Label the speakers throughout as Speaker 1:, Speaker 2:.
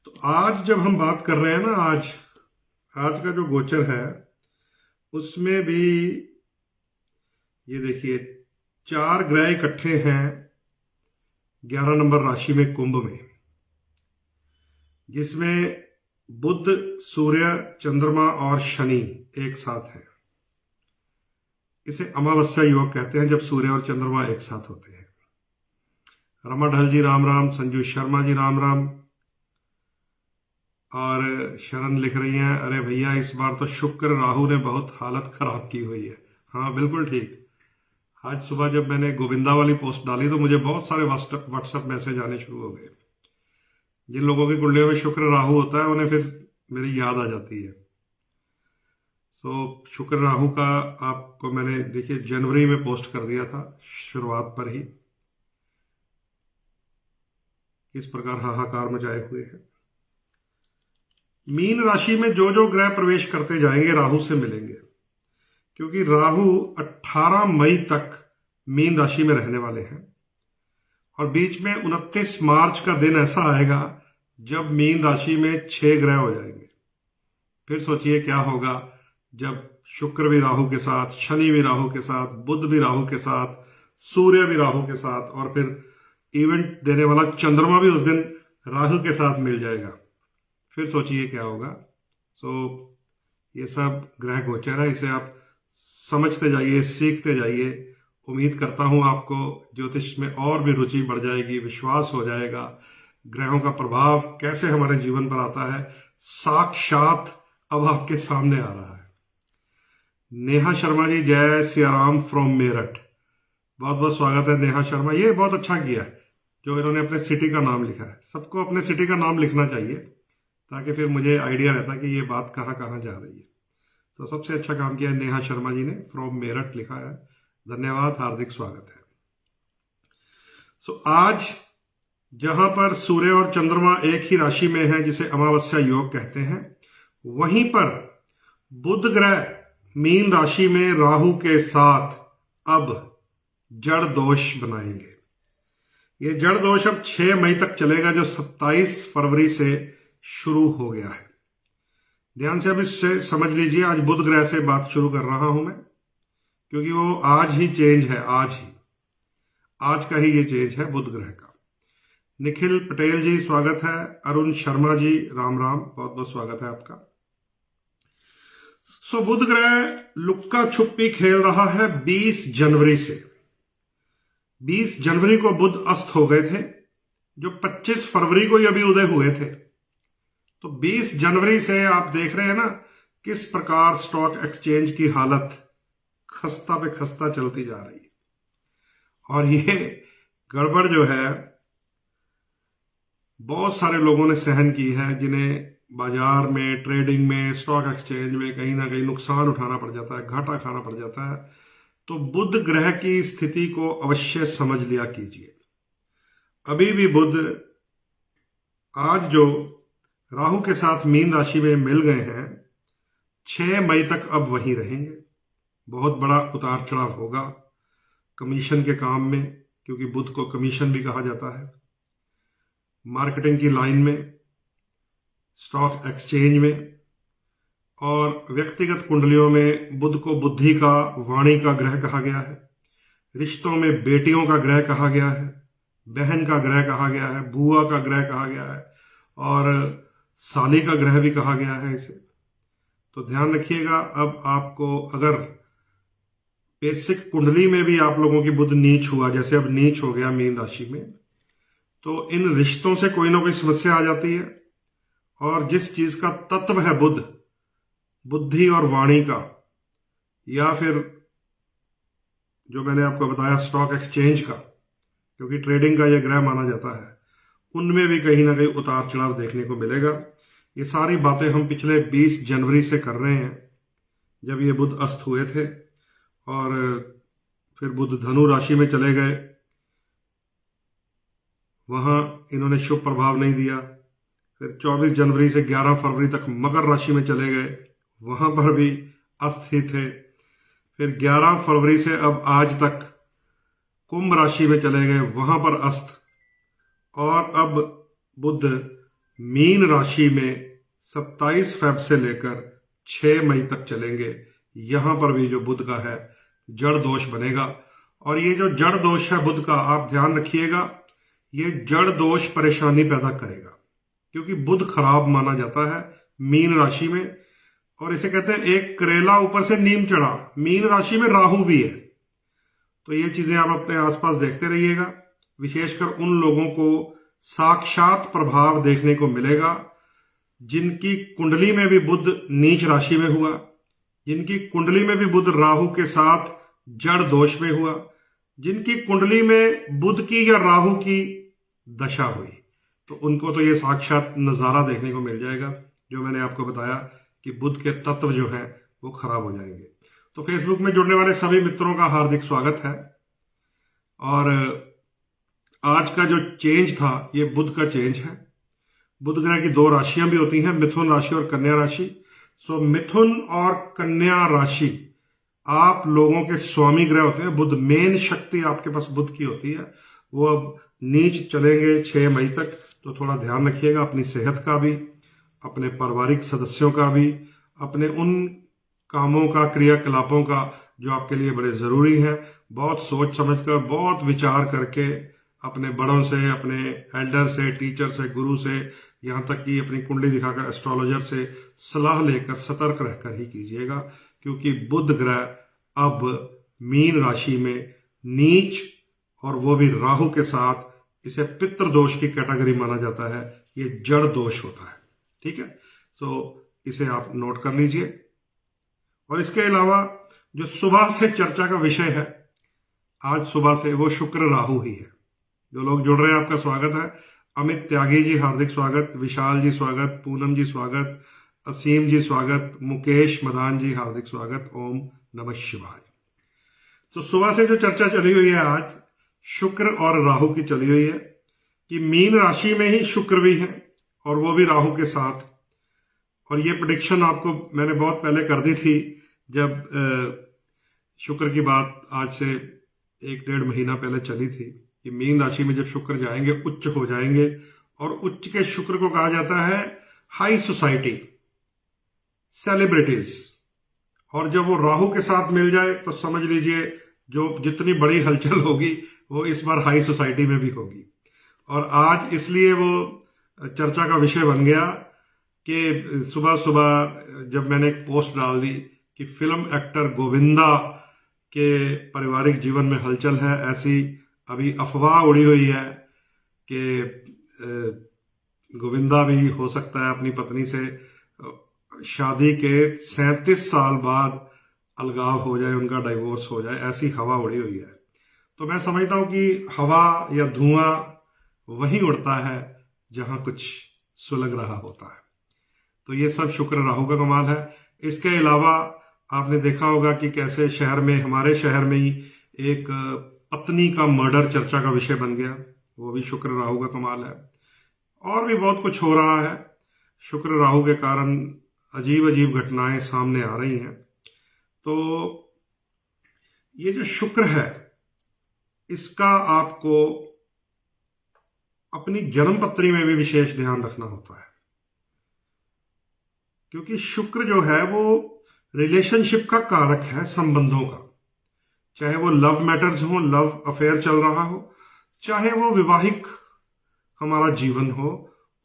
Speaker 1: तो आज जब हम बात कर रहे हैं ना, आज आज का जो गोचर है उसमें भी ये देखिए 4 ग्रह इकट्ठे हैं 11 नंबर राशि में, कुंभ में, जिसमें बुध, सूर्य, चंद्रमा और शनि एक साथ है। इसे अमावस्या योग कहते हैं जब सूर्य और चंद्रमा एक साथ होते हैं। रमा ढल जी राम राम, संजू शर्मा जी राम राम, और शरण लिख रही हैं, अरे भैया इस बार तो शुक्र राहु ने बहुत हालत खराब की हुई है। हाँ बिल्कुल ठीक। आज सुबह जब मैंने गोविंदा वाली पोस्ट डाली तो मुझे बहुत सारे व्हाट्सएप मैसेज आने शुरू हो गए। जिन लोगों की कुंडलियों में शुक्र राहु होता है उन्हें फिर मेरी याद आ जाती है। तो शुक्र राहु का आपको मैंने देखिए जनवरी में पोस्ट कर दिया था, शुरुआत पर ही किस प्रकार हाहाकार मचाए हुए हैं। मीन राशि में जो जो ग्रह प्रवेश करते जाएंगे राहु से मिलेंगे, क्योंकि राहु 18 मई तक मीन राशि में रहने वाले हैं और बीच में 29 मार्च का दिन ऐसा आएगा जब मीन राशि में 6 ग्रह हो जाएंगे। फिर सोचिए क्या होगा जब शुक्र भी राहु के साथ, शनि भी राहु के साथ, बुध भी राहु के साथ, सूर्य भी राहु के साथ, और फिर इवेंट देने वाला चंद्रमा भी उस दिन राहु के साथ मिल जाएगा। फिर सोचिए क्या होगा। ये सब ग्रह गोचर है, इसे आप समझते जाइए, सीखते जाइए। उम्मीद करता हूं आपको ज्योतिष में और भी रुचि बढ़ जाएगी, विश्वास हो जाएगा। ग्रहों का प्रभाव कैसे हमारे जीवन पर आता है साक्षात अब आपके सामने आ रहा है। नेहा शर्मा जी, जय सिया राम फ्रॉम मेरठ, बहुत बहुत स्वागत है नेहा शर्मा। ये बहुत अच्छा किया जो इन्होंने अपने सिटी का नाम लिखा है। सबको अपने सिटी का नाम लिखना चाहिए ताकि फिर मुझे आइडिया रहता कि ये बात कहाँ कहाँ जा रही है। तो सबसे अच्छा काम किया नेहा शर्मा जी ने, फ्रॉम मेरठ लिखा है, धन्यवाद, हार्दिक स्वागत है। आज जहां पर सूर्य और चंद्रमा एक ही राशि में है जिसे अमावस्या योग कहते हैं, वहीं पर बुध ग्रह मीन राशि में राहु के साथ अब जड़ दोष बनाएंगे। ये जड़ दोष अब 6 मई तक चलेगा, जो 27 फरवरी से शुरू हो गया है। ध्यान से अब इससे समझ लीजिए। आज बुध ग्रह से बात शुरू कर रहा हूं मैं, क्योंकि वो आज ही चेंज है, आज का ही ये चेंज है बुध ग्रह का। निखिल पटेल जी स्वागत है, अरुण शर्मा जी राम राम, बहुत बहुत स्वागत है आपका। बुध ग्रह लुक्का छुपी खेल रहा है 20 जनवरी से। 20 जनवरी को बुध अस्त हो गए थे, जो 25 फरवरी को ही अभी उदय हुए थे। तो 20 जनवरी से आप देख रहे हैं ना किस प्रकार स्टॉक एक्सचेंज की हालत खस्ता पे खस्ता चलती जा रही है। और ये गड़बड़ जो है बहुत सारे लोगों ने सहन की है, जिन्हें बाजार में, ट्रेडिंग में, स्टॉक एक्सचेंज में कहीं ना कहीं नुकसान उठाना पड़ जाता है, घाटा खाना पड़ जाता है। तो बुध ग्रह की स्थिति को अवश्य समझ लिया कीजिए। अभी भी बुध आज जो राहु के साथ मीन राशि में मिल गए हैं, 6 मई तक अब वहीं रहेंगे। बहुत बड़ा उतार चढ़ाव होगा कमीशन के काम में, क्योंकि बुध को कमीशन भी कहा जाता है। मार्केटिंग की लाइन में, स्टॉक एक्सचेंज में, और व्यक्तिगत कुंडलियों में बुध को बुद्धि का, वाणी का ग्रह कहा गया है। रिश्तों में बेटियों का ग्रह कहा गया है, बहन का ग्रह कहा गया है, बुआ का ग्रह कहा गया है, और साली का ग्रह भी कहा गया है इसे। तो ध्यान रखिएगा। अब आपको अगर बेसिक कुंडली में भी आप लोगों की बुध नीच हुआ, जैसे अब नीच हो गया मीन राशि में, तो इन रिश्तों से कोई ना कोई समस्या आ जाती है। और जिस चीज का तत्व है बुध, बुद्धि और वाणी का, या फिर जो मैंने आपको बताया स्टॉक एक्सचेंज का, क्योंकि ट्रेडिंग का यह ग्रह माना जाता है, उनमें भी कहीं ना कहीं उतार चढ़ाव देखने को मिलेगा। ये सारी बातें हम पिछले 20 जनवरी से कर रहे हैं, जब ये बुध अस्त हुए थे, और फिर बुध धनु राशि में चले गए, वहां इन्होंने शुभ प्रभाव नहीं दिया। फिर 24 जनवरी से 11 फरवरी तक मकर राशि में चले गए, वहां पर भी अस्त ही थे। फिर 11 फरवरी से अब आज तक कुंभ राशि में चले गए, वहां पर अस्त। और अब बुध मीन राशि में 27 फेब से लेकर 6 मई तक चलेंगे। यहां पर भी जो बुध का है जड़ दोष बनेगा। और ये जो जड़ दोष है बुध का, आप ध्यान रखिएगा, ये जड़ दोष परेशानी पैदा करेगा, क्योंकि बुध खराब माना जाता है मीन राशि में। और इसे कहते हैं एक करेला ऊपर से नीम चढ़ा। मीन राशि में राहु भी है, तो ये चीजें आप अपने आसपास देखते रहिएगा। विशेषकर उन लोगों को साक्षात प्रभाव देखने को मिलेगा जिनकी कुंडली में भी बुध नीच राशि में हुआ, जिनकी कुंडली में भी बुध राहु के साथ जड़ दोष में हुआ, जिनकी कुंडली में बुध की या राहु की दशा हुई, तो उनको तो ये साक्षात नजारा देखने को मिल जाएगा जो मैंने आपको बताया कि बुध के तत्व जो है वो खराब हो जाएंगे। तो फेसबुक में जुड़ने वाले सभी मित्रों का हार्दिक स्वागत है। और आज का जो चेंज था ये बुध का चेंज है। बुध ग्रह की 2 राशियां भी होती हैं, मिथुन राशि और कन्या राशि। सो मिथुन और कन्या राशि आप लोगों के स्वामी ग्रह होते हैं। बुध मेन शक्ति आपके पास बुध की होती है। वो अब नीच चलेंगे 6 मई तक, तो थोड़ा ध्यान रखिएगा अपनी सेहत का भी, अपने पारिवारिक सदस्यों का भी, अपने उन कामों का, क्रियाकलापों का जो आपके लिए बड़े जरूरी हैं। बहुत सोच समझकर, बहुत विचार करके अपने बड़ों से, अपने एल्डर से, टीचर से, गुरु से, यहां तक कि अपनी कुंडली दिखाकर एस्ट्रोलॉजर से सलाह लेकर सतर्क रहकर ही कीजिएगा, क्योंकि बुध ग्रह अब मीन राशि में नीच, और वो भी राहु के साथ, इसे पितृ दोष की कैटेगरी माना जाता है। ये जड़ दोष होता है, ठीक है। सो इसे आप नोट कर लीजिए। और इसके अलावा जो सुबह से चर्चा का विषय है आज सुबह से, वो शुक्र राहु ही है। जो लोग जुड़ रहे हैं आपका स्वागत है। अमित त्यागी जी हार्दिक स्वागत, विशाल जी स्वागत, पूनम जी स्वागत, असीम जी स्वागत, मुकेश मदान जी हार्दिक स्वागत। ओम नमः शिवाय। तो सुबह से जो चर्चा चली हुई है आज शुक्र और राहु की चली हुई है कि मीन राशि में ही शुक्र भी है और वो भी राहु के साथ। और ये प्रेडिक्शन आपको मैंने बहुत पहले कर दी थी, जब शुक्र की बात आज से 1-1.5 महीना पहले चली थी कि मीन राशि में जब शुक्र जाएंगे उच्च हो जाएंगे। और उच्च के शुक्र को कहा जाता है हाई सोसाइटी, सेलिब्रिटीज। और जब वो राहु के साथ मिल जाए तो समझ लीजिए जो जितनी बड़ी हलचल होगी वो इस बार हाई सोसाइटी में भी होगी। और आज इसलिए वो चर्चा का विषय बन गया कि सुबह सुबह जब मैंने एक पोस्ट डाल दी कि फिल्म एक्टर गोविंदा के पारिवारिक जीवन में हलचल है, ऐसी अभी अफवाह उड़ी हुई है कि गोविंदा भी हो सकता है अपनी पत्नी से शादी के 37 साल बाद अलगाव हो जाए, उनका डाइवोर्स हो जाए, ऐसी हवा उड़ी हुई है। तो मैं समझता हूं कि हवा या धुआं वहीं उड़ता है जहां कुछ सुलग रहा होता है। तो ये सब शुक्र राहु का कमाल है। इसके अलावा आपने देखा होगा कि कैसे शहर में, हमारे शहर में ही एक पत्नी का मर्डर चर्चा का विषय बन गया, वो भी शुक्र राहु का कमाल है। और भी बहुत कुछ हो रहा है, शुक्र राहु के कारण अजीब अजीब घटनाएं सामने आ रही हैं। तो ये जो शुक्र है इसका आपको अपनी जन्म पत्री में भी विशेष ध्यान रखना होता है, क्योंकि शुक्र जो है वो रिलेशनशिप का कारक है, संबंधों का। चाहे वो लव मैटर्स हो, लव अफेयर चल रहा हो, चाहे वो विवाहिक हमारा जीवन हो,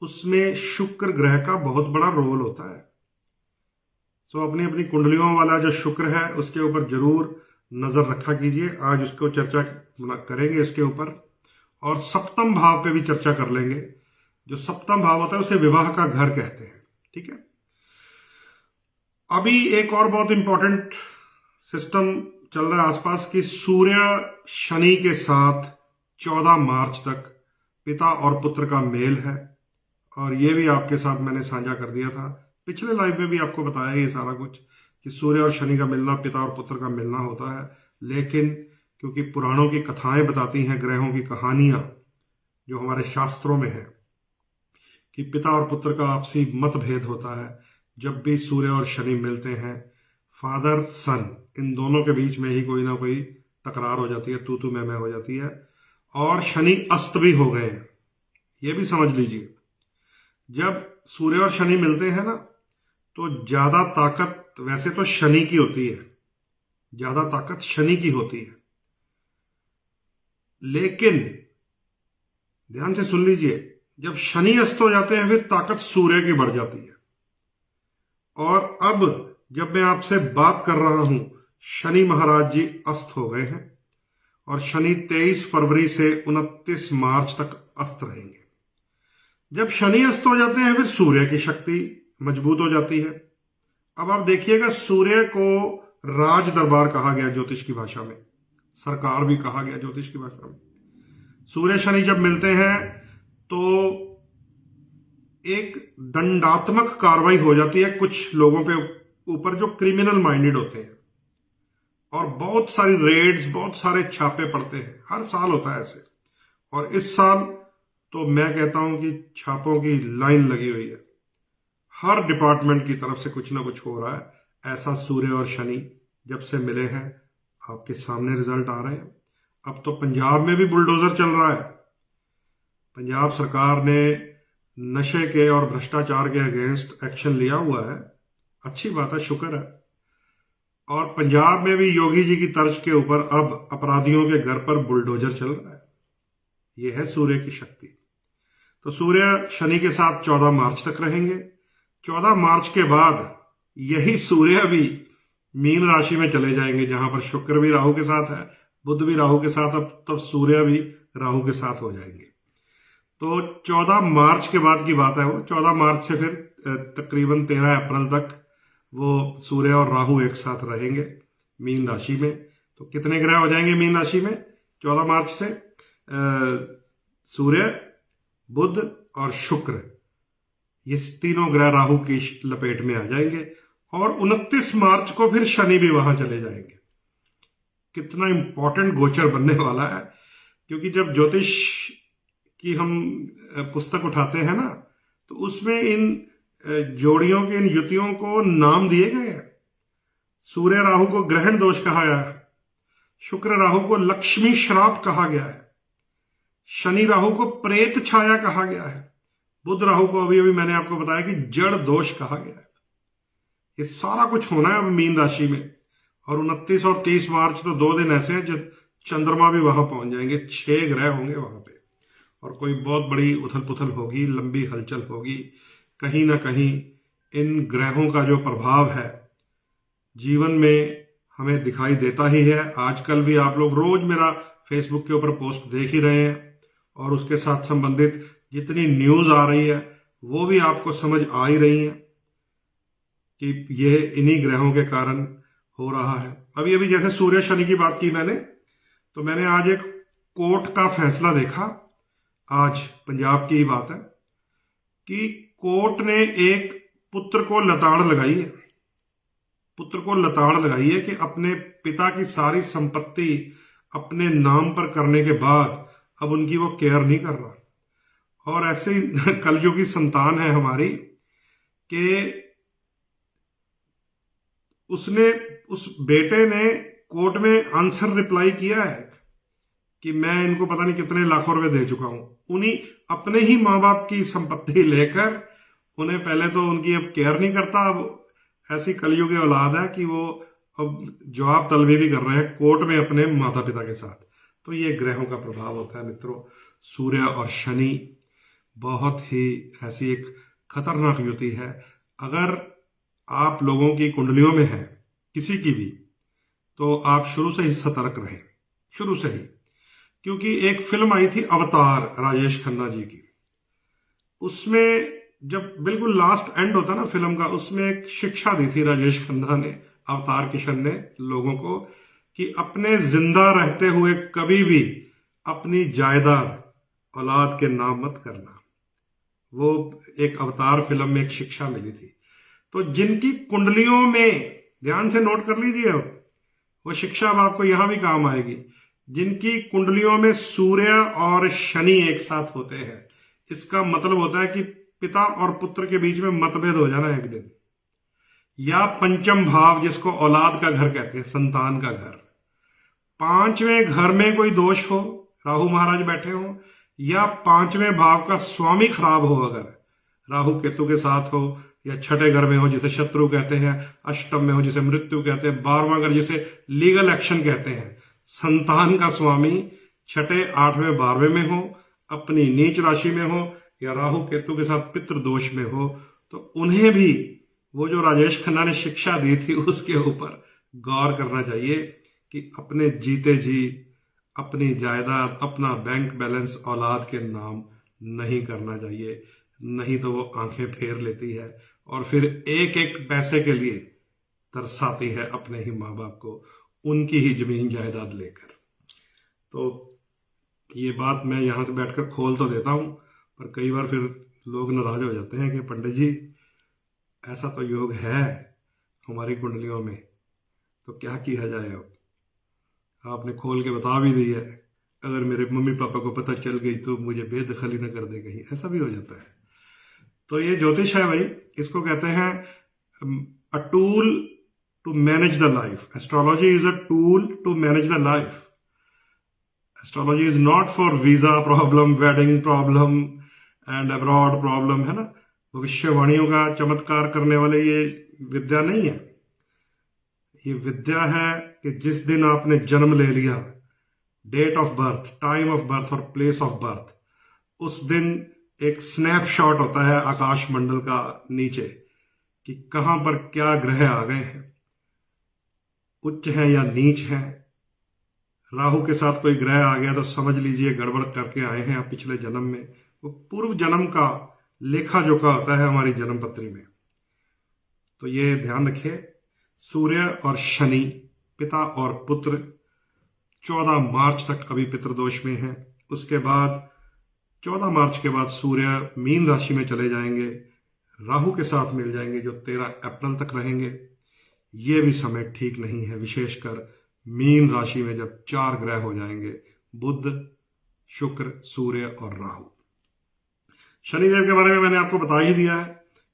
Speaker 1: उसमें शुक्र ग्रह का बहुत बड़ा रोल होता है। तो अपनी अपनी कुंडलियों वाला जो शुक्र है उसके ऊपर जरूर नजर रखा कीजिए। आज उसको चर्चा करेंगे इसके ऊपर, और सप्तम भाव पे भी चर्चा कर लेंगे। जो सप्तम भाव होता है उसे विवाह का घर कहते हैं, ठीक है। अभी एक और बहुत इंपॉर्टेंट सिस्टम चल रहा है आसपास कि सूर्य शनि के साथ 14 मार्च तक पिता और पुत्र का मेल है। और ये भी आपके साथ मैंने साझा कर दिया था, पिछले लाइव में भी आपको बताया ये सारा कुछ कि सूर्य और शनि का मिलना, पिता और पुत्र का मिलना होता है। लेकिन क्योंकि पुराणों की कथाएं बताती हैं, ग्रहों की कहानियां जो हमारे शास्त्रों में है कि पिता और पुत्र का आपसी मतभेद होता है। जब भी सूर्य और शनि मिलते हैं, फादर सन, इन दोनों के बीच में ही कोई ना कोई टकरार हो जाती है, तू मैं हो जाती है। और शनि अस्त भी हो गए हैं, ये भी समझ लीजिए। जब सूर्य और शनि मिलते हैं ना, तो ज्यादा ताकत वैसे तो शनि की होती है, ज्यादा ताकत शनि की होती है, लेकिन ध्यान से सुन लीजिए, जब शनि अस्त हो जाते हैं फिर ताकत सूर्य की बढ़ जाती है। और अब जब मैं आपसे बात कर रहा हूं, शनि महाराज जी अस्त हो गए हैं और शनि 23 फरवरी से 29 मार्च तक अस्त रहेंगे। जब शनि अस्त हो जाते हैं फिर सूर्य की शक्ति मजबूत हो जाती है। अब आप देखिएगा, सूर्य को राज दरबार कहा गया ज्योतिष की भाषा में, सरकार भी कहा गया ज्योतिष की भाषा में। सूर्य शनि जब मिलते हैं तो एक दंडात्मक कार्रवाई हो जाती है कुछ लोगों पे ऊपर जो क्रिमिनल माइंडेड होते हैं, और बहुत सारी रेड्स, बहुत सारे छापे पड़ते हैं। हर साल होता है ऐसे, और इस साल तो मैं कहता हूं कि छापों की लाइन लगी हुई है। हर डिपार्टमेंट की तरफ से कुछ ना कुछ हो रहा है। ऐसा सूर्य और शनि जब से मिले हैं, आपके सामने रिजल्ट आ रहे हैं। अब तो पंजाब में भी बुलडोजर चल रहा है। पंजाब सरकार ने नशे के और भ्रष्टाचार के अगेंस्ट एक्शन लिया हुआ है, अच्छी बात है, शुक्र है। और पंजाब में भी योगी जी की तर्ज के ऊपर अब अपराधियों के घर पर बुलडोजर चल रहा है। यह है सूर्य की शक्ति। तो सूर्य शनि के साथ 14 मार्च तक रहेंगे। 14 मार्च के बाद यही सूर्य भी मीन राशि में चले जाएंगे, जहां पर शुक्र भी राहु के साथ है, बुध भी राहु के साथ, अब तब सूर्य भी राहु के साथ हो जाएंगे। तो 14 मार्च के बाद की बात है वो। 14 मार्च से फिर तकरीबन 13 अप्रैल तक वो सूर्य और राहु एक साथ रहेंगे मीन राशि में। तो कितने ग्रह हो जाएंगे मीन राशि में 14 मार्च से? सूर्य, बुध और शुक्र, ये तीनों ग्रह राहु की लपेट में आ जाएंगे। और 29 मार्च को फिर शनि भी वहां चले जाएंगे। कितना इंपॉर्टेंट गोचर बनने वाला है, क्योंकि जब ज्योतिष की हम पुस्तक उठाते हैं ना, तो उसमें इन जोड़ियों के, इन युतियों को नाम दिए गए हैं। सूर्य राहु को ग्रहण दोष कहा गया है, शुक्र राहु को लक्ष्मी श्राप कहा गया है, शनि राहु को प्रेत छाया कहा गया है, बुध राहु को अभी अभी मैंने आपको बताया कि जड़ दोष कहा गया है। ये सारा कुछ होना है अब मीन राशि में। और 29 और 30 मार्च तो 2 दिन ऐसे हैं जब चंद्रमा भी वहां पहुंच जाएंगे। 6 ग्रह होंगे वहां पे, और कोई बहुत बड़ी उथल पुथल होगी, लंबी हलचल होगी। कहीं ना कहीं इन ग्रहों का जो प्रभाव है जीवन में हमें दिखाई देता ही है। आजकल भी आप लोग रोज मेरा फेसबुक के ऊपर पोस्ट देख ही रहे हैं, और उसके साथ संबंधित जितनी न्यूज आ रही है वो भी आपको समझ आ ही रही है कि यह इन्हीं ग्रहों के कारण हो रहा है। अभी अभी जैसे सूर्य शनि की बात की मैंने, तो मैंने आज एक कोर्ट का फैसला देखा। आज पंजाब की ही बात है कि कोर्ट ने एक पुत्र को लताड़ लगाई है, पुत्र को लताड़ लगाई है कि अपने पिता की सारी संपत्ति अपने नाम पर करने के बाद अब उनकी वो केयर नहीं कर रहा। और ऐसे ही कलयुगी संतान है हमारी कि उसने, उस बेटे ने कोर्ट में आंसर रिप्लाई किया है कि मैं इनको पता नहीं कितने लाखों रुपए दे चुका हूं। उन्हीं अपने ही मां बाप की संपत्ति लेकर उन्हें, पहले तो उनकी अब केयर नहीं करता, अब ऐसी कलयुगी औलाद है कि वो अब जवाब तलबी भी कर रहे हैं कोर्ट में अपने माता पिता के साथ। तो ये ग्रहों का प्रभाव होता है मित्रों। सूर्य और शनि बहुत ही ऐसी एक खतरनाक युति है। अगर आप लोगों की कुंडलियों में है, किसी की भी, तो आप शुरू से ही सतर्क रहें, शुरू से ही। क्योंकि एक फिल्म आई थी अवतार, राजेश खन्ना जी की, उसमें जब बिल्कुल लास्ट एंड होता ना फिल्म का, उसमें एक शिक्षा दी थी राजेश खन्ना ने, अवतार किशन ने, लोगों को कि अपने जिंदा रहते हुए कभी भी अपनी जायदाद औलाद के नाम मत करना। वो एक अवतार फिल्म में एक शिक्षा मिली थी। तो जिनकी कुंडलियों में, ध्यान से नोट कर लीजिए, अब वो शिक्षा अब आपको यहां भी काम आएगी, जिनकी कुंडलियों में सूर्य और शनि एक साथ होते हैं, इसका मतलब होता है कि पिता और पुत्र के बीच में मतभेद हो जाना एक दिन, या पंचम भाव जिसको औलाद का घर कहते हैं, संतान का घर, 5वें घर में कोई दोष हो, राहु महाराज बैठे हो, या 5वें भाव का स्वामी खराब हो, अगर राहु केतु के साथ हो या छठे घर में हो जिसे शत्रु कहते हैं, अष्टम में हो जिसे मृत्यु कहते हैं, 12वां घर जिसे लीगल एक्शन कहते हैं, संतान का स्वामी छठे 8वें 12वें में हो, अपनी नीच राशि में हो या राहु केतु के साथ पितृ दोष में हो, तो उन्हें भी वो जो राजेश खन्ना ने शिक्षा दी थी उसके ऊपर गौर करना चाहिए कि अपने जीते जी अपनी जायदाद, अपना बैंक बैलेंस औलाद के नाम नहीं करना चाहिए, नहीं तो वो आंखें फेर लेती है और फिर एक एक पैसे के लिए तरसाती है अपने ही माँ बाप को, उनकी ही जमीन जायदाद लेकर। तो ये बात मैं यहां से बैठकर खोल तो देता हूं, पर कई बार फिर लोग नाराज हो जाते हैं कि पंडित जी ऐसा तो योग है हमारी कुंडलियों में, तो क्या किया जाए। अब आपने खोल के बता भी दी है, अगर मेरे मम्मी पापा को पता चल गई तो मुझे बेदखली न कर दे कहीं, ऐसा भी हो जाता है। तो ये ज्योतिष है भाई, इसको कहते हैं a tool to manage the life. Astrology is a tool to manage the life. Astrology is not for visa problem, wedding problem and abroad problem, है ना। भविष्यवाणियों का चमत्कार करने वाले ये विद्या नहीं है। ये विद्या है कि जिस दिन आपने जन्म ले लिया, date of birth, time of birth और प्लेस ऑफ बर्थ, उस दिन एक स्नैपशॉट होता है आकाश मंडल का नीचे कि कहां पर क्या ग्रह आ गए हैं, उच्च है या नीच है। राहु के साथ कोई ग्रह आ गया तो समझ लीजिए गड़बड़ करके आए हैं आप पिछले जन्म में। वो पूर्व जन्म का लेखा जोखा होता है हमारी जन्म पत्री में। तो ये ध्यान रखिए, सूर्य और शनि, पिता और पुत्र, 14 मार्च तक अभी पितृदोष में है। उसके बाद 14 मार्च के बाद सूर्य मीन राशि में चले जाएंगे, राहु के साथ मिल जाएंगे जो 13 अप्रैल तक रहेंगे। ये भी समय ठीक नहीं है, विशेषकर मीन राशि में जब 4 ग्रह हो जाएंगे, बुध, शुक्र, सूर्य और राहु। शनिदेव के बारे में मैंने आपको बता ही दिया है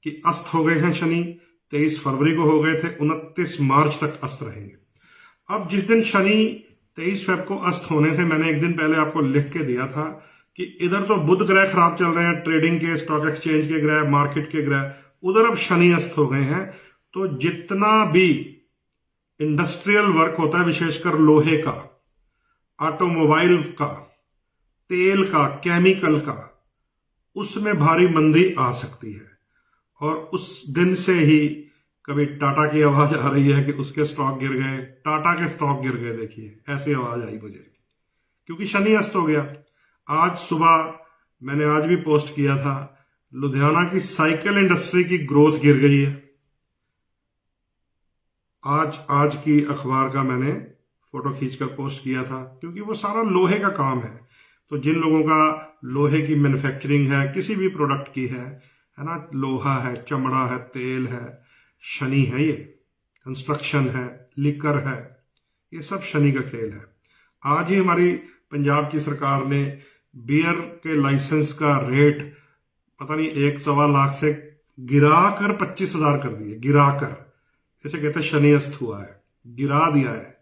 Speaker 1: कि अस्त हो गए हैं शनि, 23 फरवरी को हो गए थे, 29 मार्च तक अस्त रहेंगे। अब जिस दिन शनि 23 फेब को अस्त होने थे, मैंने एक दिन पहले आपको लिख के दिया था कि इधर तो बुध ग्रह खराब चल रहे हैं, ट्रेडिंग के, स्टॉक एक्सचेंज के ग्रह, मार्केट के ग्रह, उधर अब शनि अस्त हो गए हैं। तो जितना भी इंडस्ट्रियल वर्क होता है, विशेषकर लोहे का, ऑटोमोबाइल का, तेल का, केमिकल का, उसमें भारी मंदी आ सकती है। और उस दिन से ही कभी टाटा की आवाज आ रही है कि उसके स्टॉक गिर गए, टाटा के स्टॉक गिर गए, देखिए ऐसी आवाज आई मुझे, क्योंकि शनि अस्त हो गया। आज सुबह मैंने आज भी पोस्ट किया था, लुधियाना की साइकिल इंडस्ट्री की ग्रोथ गिर गई है। आज की अखबार का मैंने फोटो खींचकर पोस्ट किया था, क्योंकि वो सारा लोहे का काम है। तो जिन लोगों का लोहे की मैन्युफैक्चरिंग है, किसी भी प्रोडक्ट की है ना, लोहा है, चमड़ा है, तेल है, शनि है, ये कंस्ट्रक्शन है, लिकर है, ये सब शनि का खेल है। आज ही हमारी पंजाब की सरकार ने बियर के लाइसेंस का रेट पता नहीं 1-1.25 लाख से गिराकर 25,000 कर दिए, गिराकर। जैसे कहते हैं शनि अस्त हुआ है, गिरा दिया है,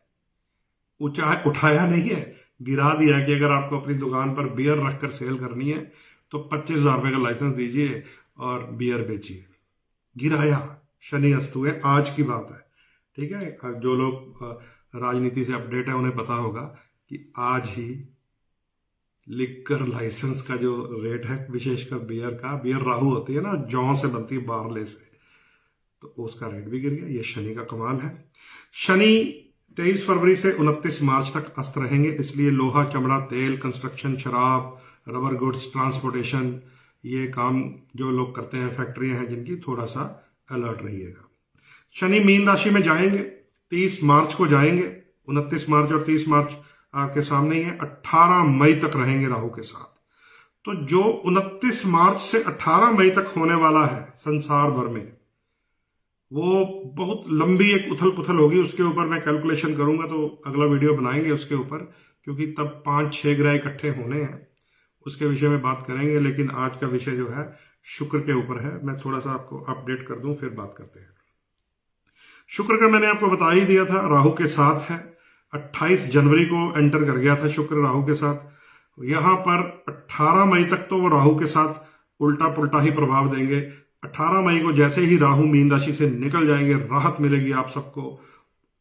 Speaker 1: उठाया नहीं है, गिरा दिया है कि अगर आपको अपनी दुकान पर बियर रखकर सेल करनी है तो 25,000 रुपए का लाइसेंस दीजिए और बियर बेचिए। गिराया, शनि अस्त हुए, आज की बात है, ठीक है। जो लोग राजनीति से अपडेट है उन्हें पता होगा कि आज ही लिकर लाइसेंस का जो रेट है, विशेषकर बियर का, बियर राहु होती है ना, जौ से बनती है, बारले से, तो उसका रेट भी गिर गया। ये शनि का कमाल है। शनि 23 फरवरी से 29 मार्च तक अस्त रहेंगे, इसलिए लोहा, चमड़ा, तेल, कंस्ट्रक्शन, शराब, रबर गुड्स, ट्रांसपोर्टेशन, ये काम जो लोग करते हैं, फैक्ट्रियां हैं जिनकी, थोड़ा सा अलर्ट रहिएगा। शनि मीन राशि में जाएंगे, 30 मार्च को जाएंगे, 29 मार्च और 30 मार्च आपके सामने ही है। 18 मई तक रहेंगे राहु के साथ। तो जो 29 मार्च से 18 मई तक होने वाला है संसार भर में, वो बहुत लंबी एक उथल पुथल होगी। उसके ऊपर मैं कैलकुलेशन करूंगा तो अगला वीडियो बनाएंगे उसके ऊपर, क्योंकि तब 5-6 ग्रह इकट्ठे होने हैं, उसके विषय में बात करेंगे। लेकिन आज का विषय जो है शुक्र के ऊपर है। मैं थोड़ा सा आपको अपडेट कर दूं, फिर बात करते हैं। शुक्र का मैंने आपको बता ही दिया था, राहु के साथ है। 28 जनवरी को एंटर कर गया था शुक्र राहु के साथ। यहां पर 18 मई तक तो वो राहु के साथ उल्टा पुल्टा ही प्रभाव देंगे। 18 मई को जैसे ही राहु मीन राशि से निकल जाएंगे, राहत मिलेगी आप सबको।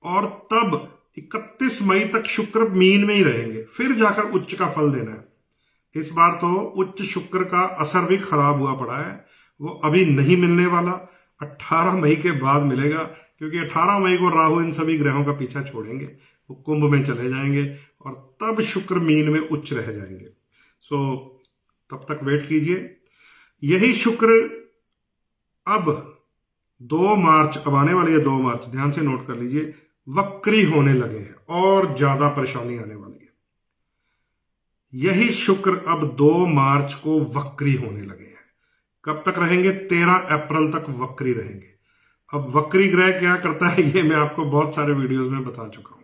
Speaker 1: और तब 31 मई तक शुक्र मीन में ही रहेंगे, फिर जाकर उच्च का फल देना है। इस बार तो उच्च शुक्र का असर भी खराब हुआ पड़ा है, वो अभी नहीं मिलने वाला, 18 मई के बाद मिलेगा, क्योंकि 18 मई को राहु इन सभी ग्रहों का पीछा छोड़ेंगे, वो कुंभ में चले जाएंगे और तब शुक्र मीन में उच्च रह जाएंगे। सो तब तक वेट कीजिए। यही शुक्र अब 2 मार्च, अब आने वाली है 2 मार्च, ध्यान से नोट कर लीजिए, वक्री होने लगे हैं और ज्यादा परेशानी आने वाली है। यही शुक्र अब 2 मार्च को वक्री होने लगे हैं। कब तक रहेंगे? 13 अप्रैल तक वक्री रहेंगे। अब वक्री ग्रह क्या करता है ये मैं आपको बहुत सारे वीडियोस में बता चुका हूं।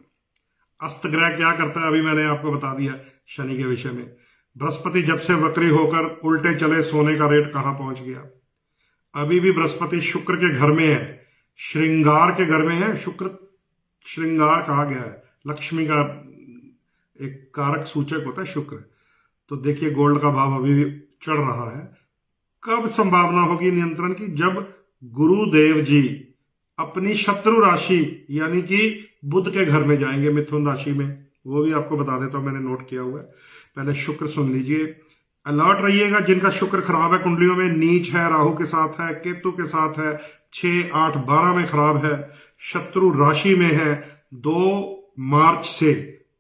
Speaker 1: अस्त ग्रह क्या करता है अभी मैंने आपको बता दिया शनि के विषय में। बृहस्पति जब से वक्री होकर उल्टे चले, सोने का रेट कहां पहुंच गया। अभी भी बृहस्पति शुक्र के घर में है, श्रृंगार के घर में है। शुक्र श्रृंगार कहा गया है, लक्ष्मी का एक कारक सूचक होता है शुक्र। तो देखिए गोल्ड का भाव अभी भी चढ़ रहा है। कब संभावना होगी नियंत्रण की? जब गुरुदेव जी अपनी शत्रु राशि यानी कि बुध के घर में जाएंगे, मिथुन राशि में। वो भी आपको बता देता हूं, मैंने नोट किया हुआ है। पहले शुक्र सुन लीजिए, अलर्ट रहिएगा। जिनका शुक्र खराब है, कुंडलियों में नीच है, राहु के साथ है, केतु के साथ है, 6, 8, 12 में खराब है, शत्रु राशि में है, 2 मार्च से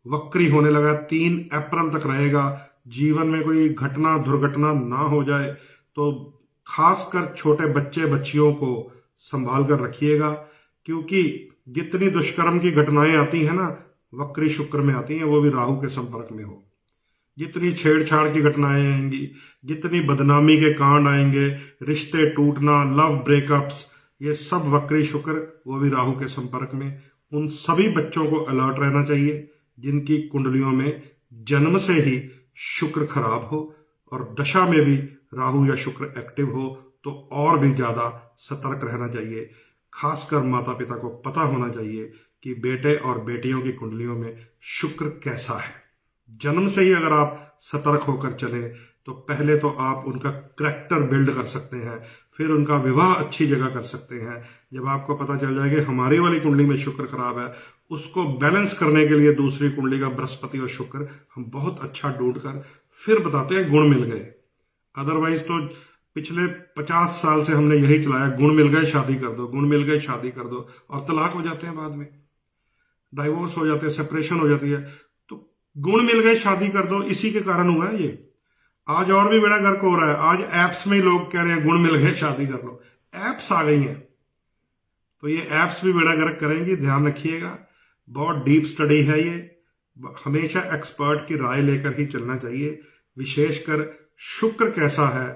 Speaker 1: वक्री होने लगा, 3 अप्रैल तक रहेगा। जीवन में कोई घटना दुर्घटना ना हो जाए तो खासकर छोटे बच्चे बच्चियों को संभाल कर रखिएगा, क्योंकि जितनी दुष्कर्म की घटनाएं आती है ना, वक्री शुक्र में आती हैं, वो भी राहु के संपर्क में हो। जितनी छेड़छाड़ की घटनाएं आएंगी, जितनी बदनामी के कांड आएंगे, रिश्ते टूटना, लव ब्रेकअप्स, ये सब वक्री शुक्र, वो भी राहु के संपर्क में। उन सभी बच्चों को अलर्ट रहना चाहिए जिनकी कुंडलियों में जन्म से ही शुक्र खराब हो और दशा में भी राहु या शुक्र एक्टिव हो, तो और भी ज्यादा सतर्क रहना चाहिए। खासकर माता पिता को पता होना चाहिए कि बेटे और बेटियों की कुंडलियों में शुक्र कैसा है। जन्म से ही अगर आप सतर्क होकर चले तो पहले तो आप उनका करैक्टर बिल्ड कर सकते हैं, फिर उनका विवाह अच्छी जगह कर सकते हैं। जब आपको पता चल जाएगा हमारी वाली कुंडली में शुक्र खराब है, उसको बैलेंस करने के लिए दूसरी कुंडली का बृहस्पति और शुक्र हम बहुत अच्छा ढूंढकर फिर बताते हैं गुण मिल गए। अदरवाइज तो पिछले 50 साल से हमने यही चलाया, गुण मिल गए शादी कर दो, गुण मिल गए शादी कर दो, और तलाक हो जाते हैं, बाद में डाइवोर्स हो जाते हैं, सेपरेशन हो जाती है। तो गुण मिल गए शादी कर दो, इसी के कारण हुआ है ये। आज और भी बेड़ा गर्क हो रहा है, आज एप्स में लोग कह रहे हैं गुण मिल गए शादी कर लो। एप्स आ गई हैं तो ये एप्स भी बेड़ा गर्क करेंगी, ध्यान रखिएगा। बहुत डीप स्टडी है ये, हमेशा एक्सपर्ट की राय लेकर ही चलना चाहिए। विशेषकर शुक्र कैसा है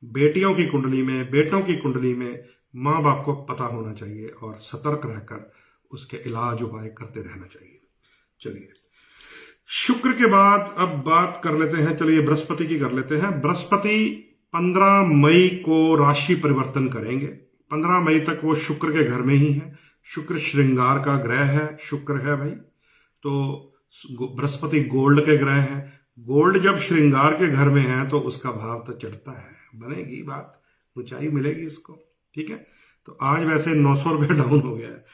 Speaker 1: बेटियों की कुंडली में, बेटों की कुंडली में, मां बाप को पता होना चाहिए और सतर्क रहकर उसके इलाज उपाय करते रहना चाहिए। चलिए शुक्र के बाद अब बात कर लेते हैं, चलिए बृहस्पति की कर लेते हैं। बृहस्पति 15 मई को राशि परिवर्तन करेंगे। 15 मई तक वो शुक्र के घर में ही है। शुक्र श्रृंगार का ग्रह है, शुक्र है भाई। तो बृहस्पति गोल्ड के ग्रह है। गोल्ड जब श्रृंगार के घर में है तो उसका भाव तो चढ़ता है, बनेगी बात, ऊंचाई मिलेगी इसको, ठीक है। तो आज वैसे 900 रुपये डाउन हो गया है।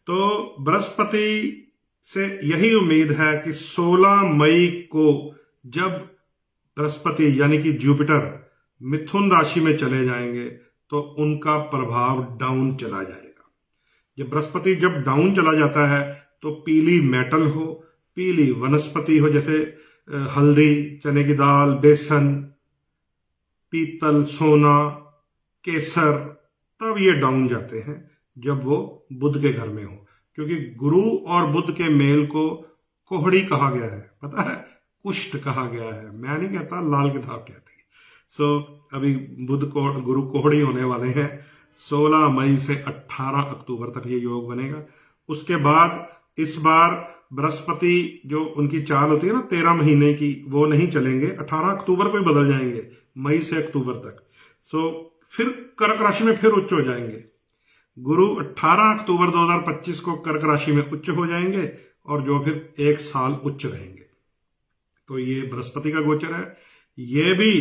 Speaker 1: तो बृहस्पति से यही उम्मीद है कि 16 मई को जब बृहस्पति यानी कि जुपिटर मिथुन राशि में चले जाएंगे तो उनका प्रभाव डाउन चला जाएगा। जब बृहस्पति जब डाउन चला जाता है तो पीली मेटल हो, पीली वनस्पति हो, जैसे हल्दी, चने की दाल, बेसन, पीतल, सोना, केसर, तब ये डाउन जाते हैं जब वो बुध के घर में हो। क्योंकि गुरु और बुध के मेल को कोहड़ी कहा गया है, पता है, कुष्ठ कहा गया है, मैं नहीं कहता, लाल किताब कहती है। सो अभी बुध को गुरु कोहड़ी होने वाले हैं। 16 मई से 18 अक्टूबर तक ये योग बनेगा। उसके बाद इस बार बृहस्पति जो उनकी चाल होती है ना 13 महीने की, वो नहीं चलेंगे, 18 अक्टूबर को ही बदल जाएंगे, मई से अक्टूबर तक। सो फिर कर्क राशि में फिर उच्च हो जाएंगे। गुरु 18 अक्टूबर 2025 को कर्क राशि में उच्च हो जाएंगे और जो फिर 1 साल उच्च रहेंगे। तो ये बृहस्पति का गोचर है। ये भी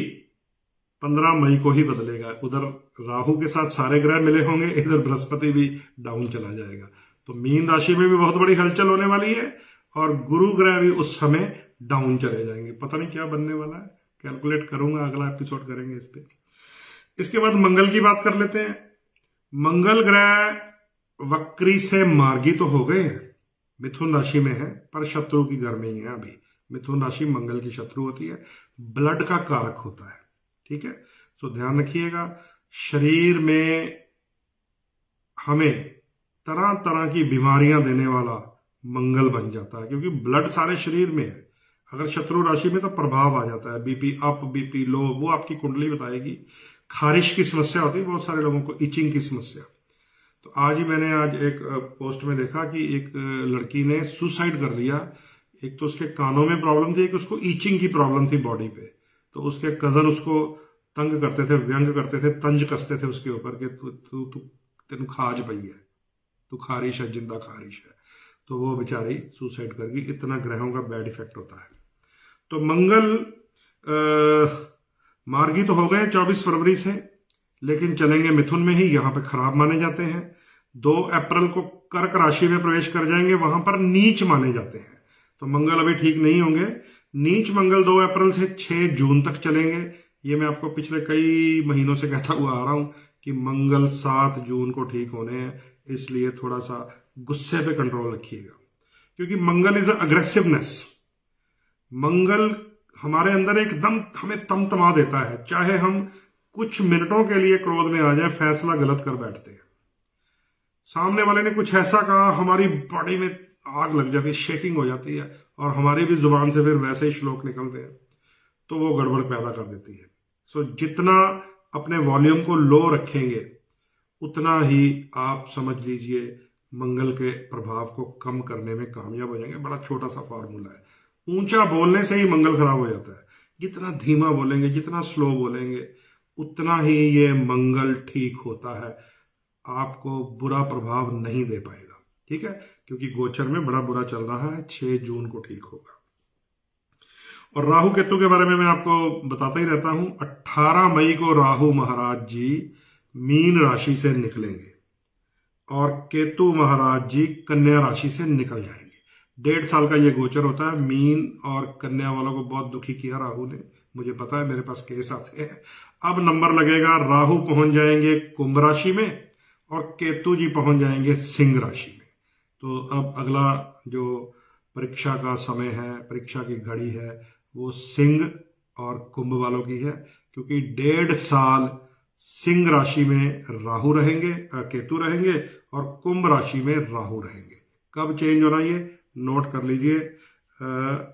Speaker 1: 15 मई को ही बदलेगा। उधर राहु के साथ सारे ग्रह मिले होंगे, इधर बृहस्पति भी डाउन चला जाएगा। तो मीन राशि में भी बहुत बड़ी हलचल होने वाली है और गुरु ग्रह भी उस समय डाउन चले जाएंगे। पता नहीं क्या बनने वाला है, कैलकुलेट करूंगा, अगला एपिसोड करेंगे इस पे। इसके बाद मंगल की बात कर लेते हैं। मंगल ग्रह वक्री से मार्गी तो हो गए हैं, मिथुन राशि में है, पर शत्रु की घर में ही है अभी। मिथुन राशि मंगल की शत्रु होती है, ब्लड का कारक होता है, ठीक है। तो ध्यान रखिएगा, शरीर में हमें तरह तरह की बीमारियां देने वाला मंगल बन जाता है, क्योंकि ब्लड सारे शरीर में है। अगर शत्रु राशि में तो प्रभाव आ जाता है, बीपी अप बीपी लो, वो आपकी कुंडली बताएगी। खारिश की समस्या होती है बहुत सारे लोगों को, इचिंग की समस्या। तो आज ही मैंने एक पोस्ट में देखा कि एक लड़की ने सुसाइड कर लिया। एक तो उसके कानों में प्रॉब्लम थी, एक उसको ईचिंग की प्रॉब्लम थी बॉडी पे। तो उसके कजन उसको तंग करते थे, व्यंग करते थे, तंज कसते थे उसके ऊपर कि तू तेन खाज पई है, तू खारिश है, जिंदा खारिश है। तो वो बेचारी सुसाइड कर गई। इतना ग्रहों का बैड इफेक्ट होता है। तो मंगल मार्गी तो हो गए 24 फरवरी से, लेकिन चलेंगे मिथुन में ही, यहां पे खराब माने जाते हैं। 2 अप्रैल को कर्क राशि में प्रवेश कर जाएंगे, वहां पर नीच माने जाते हैं। तो मंगल अभी ठीक नहीं होंगे। नीच मंगल 2 अप्रैल से 6 जून तक चलेंगे। ये मैं आपको पिछले कई महीनों से कहता हुआ आ रहा हूं कि मंगल 7 जून को ठीक होने हैं, इसलिए थोड़ा सा गुस्से पे कंट्रोल रखिएगा, क्योंकि मंगल इज अग्रेसिवनेस। मंगल हमारे अंदर एकदम हमें तमतमा देता है, चाहे हम कुछ मिनटों के लिए क्रोध में आ जाए, फैसला गलत कर बैठते हैं। सामने वाले ने कुछ ऐसा कहा, हमारी बॉडी में आग लग जाती है, शेकिंग हो जाती है, और हमारी भी जुबान से फिर वैसे ही श्लोक निकलते हैं, तो वो गड़बड़ पैदा कर देती है। सो जितना अपने वॉल्यूम को लो रखेंगे, उतना ही आप समझ लीजिए मंगल के प्रभाव को कम करने में कामयाब हो जाएंगे। बड़ा छोटा सा फॉर्मूला है। ऊंचा बोलने से ही मंगल खराब हो जाता है। जितना धीमा बोलेंगे, जितना स्लो बोलेंगे, उतना ही ये मंगल ठीक होता है, आपको बुरा प्रभाव नहीं दे पाएगा, ठीक है, क्योंकि गोचर में बड़ा बुरा चल रहा है। 6 जून को ठीक होगा। और राहु केतु के बारे में मैं आपको बताता ही रहता हूं। 18 मई को राहु महाराज जी मीन राशि से निकलेंगे और केतु महाराज जी कन्या राशि से निकल जाएंगे। 1.5 साल का ये गोचर होता है। मीन और कन्या वालों को बहुत दुखी किया राहु ने, मुझे पता है, मेरे पास केस आते हैं। अब नंबर लगेगा, राहु पहुंच जाएंगे कुंभ राशि में और केतु जी पहुंच जाएंगे सिंह राशि में। तो अब अगला जो परीक्षा का समय है, परीक्षा की घड़ी है, वो सिंह और कुंभ वालों की है, क्योंकि 1.5 साल सिंह राशि में राहु रहेंगे, केतु रहेंगे, और कुंभ राशि में राहु रहेंगे। कब चेंज होना, ये नोट कर लीजिए,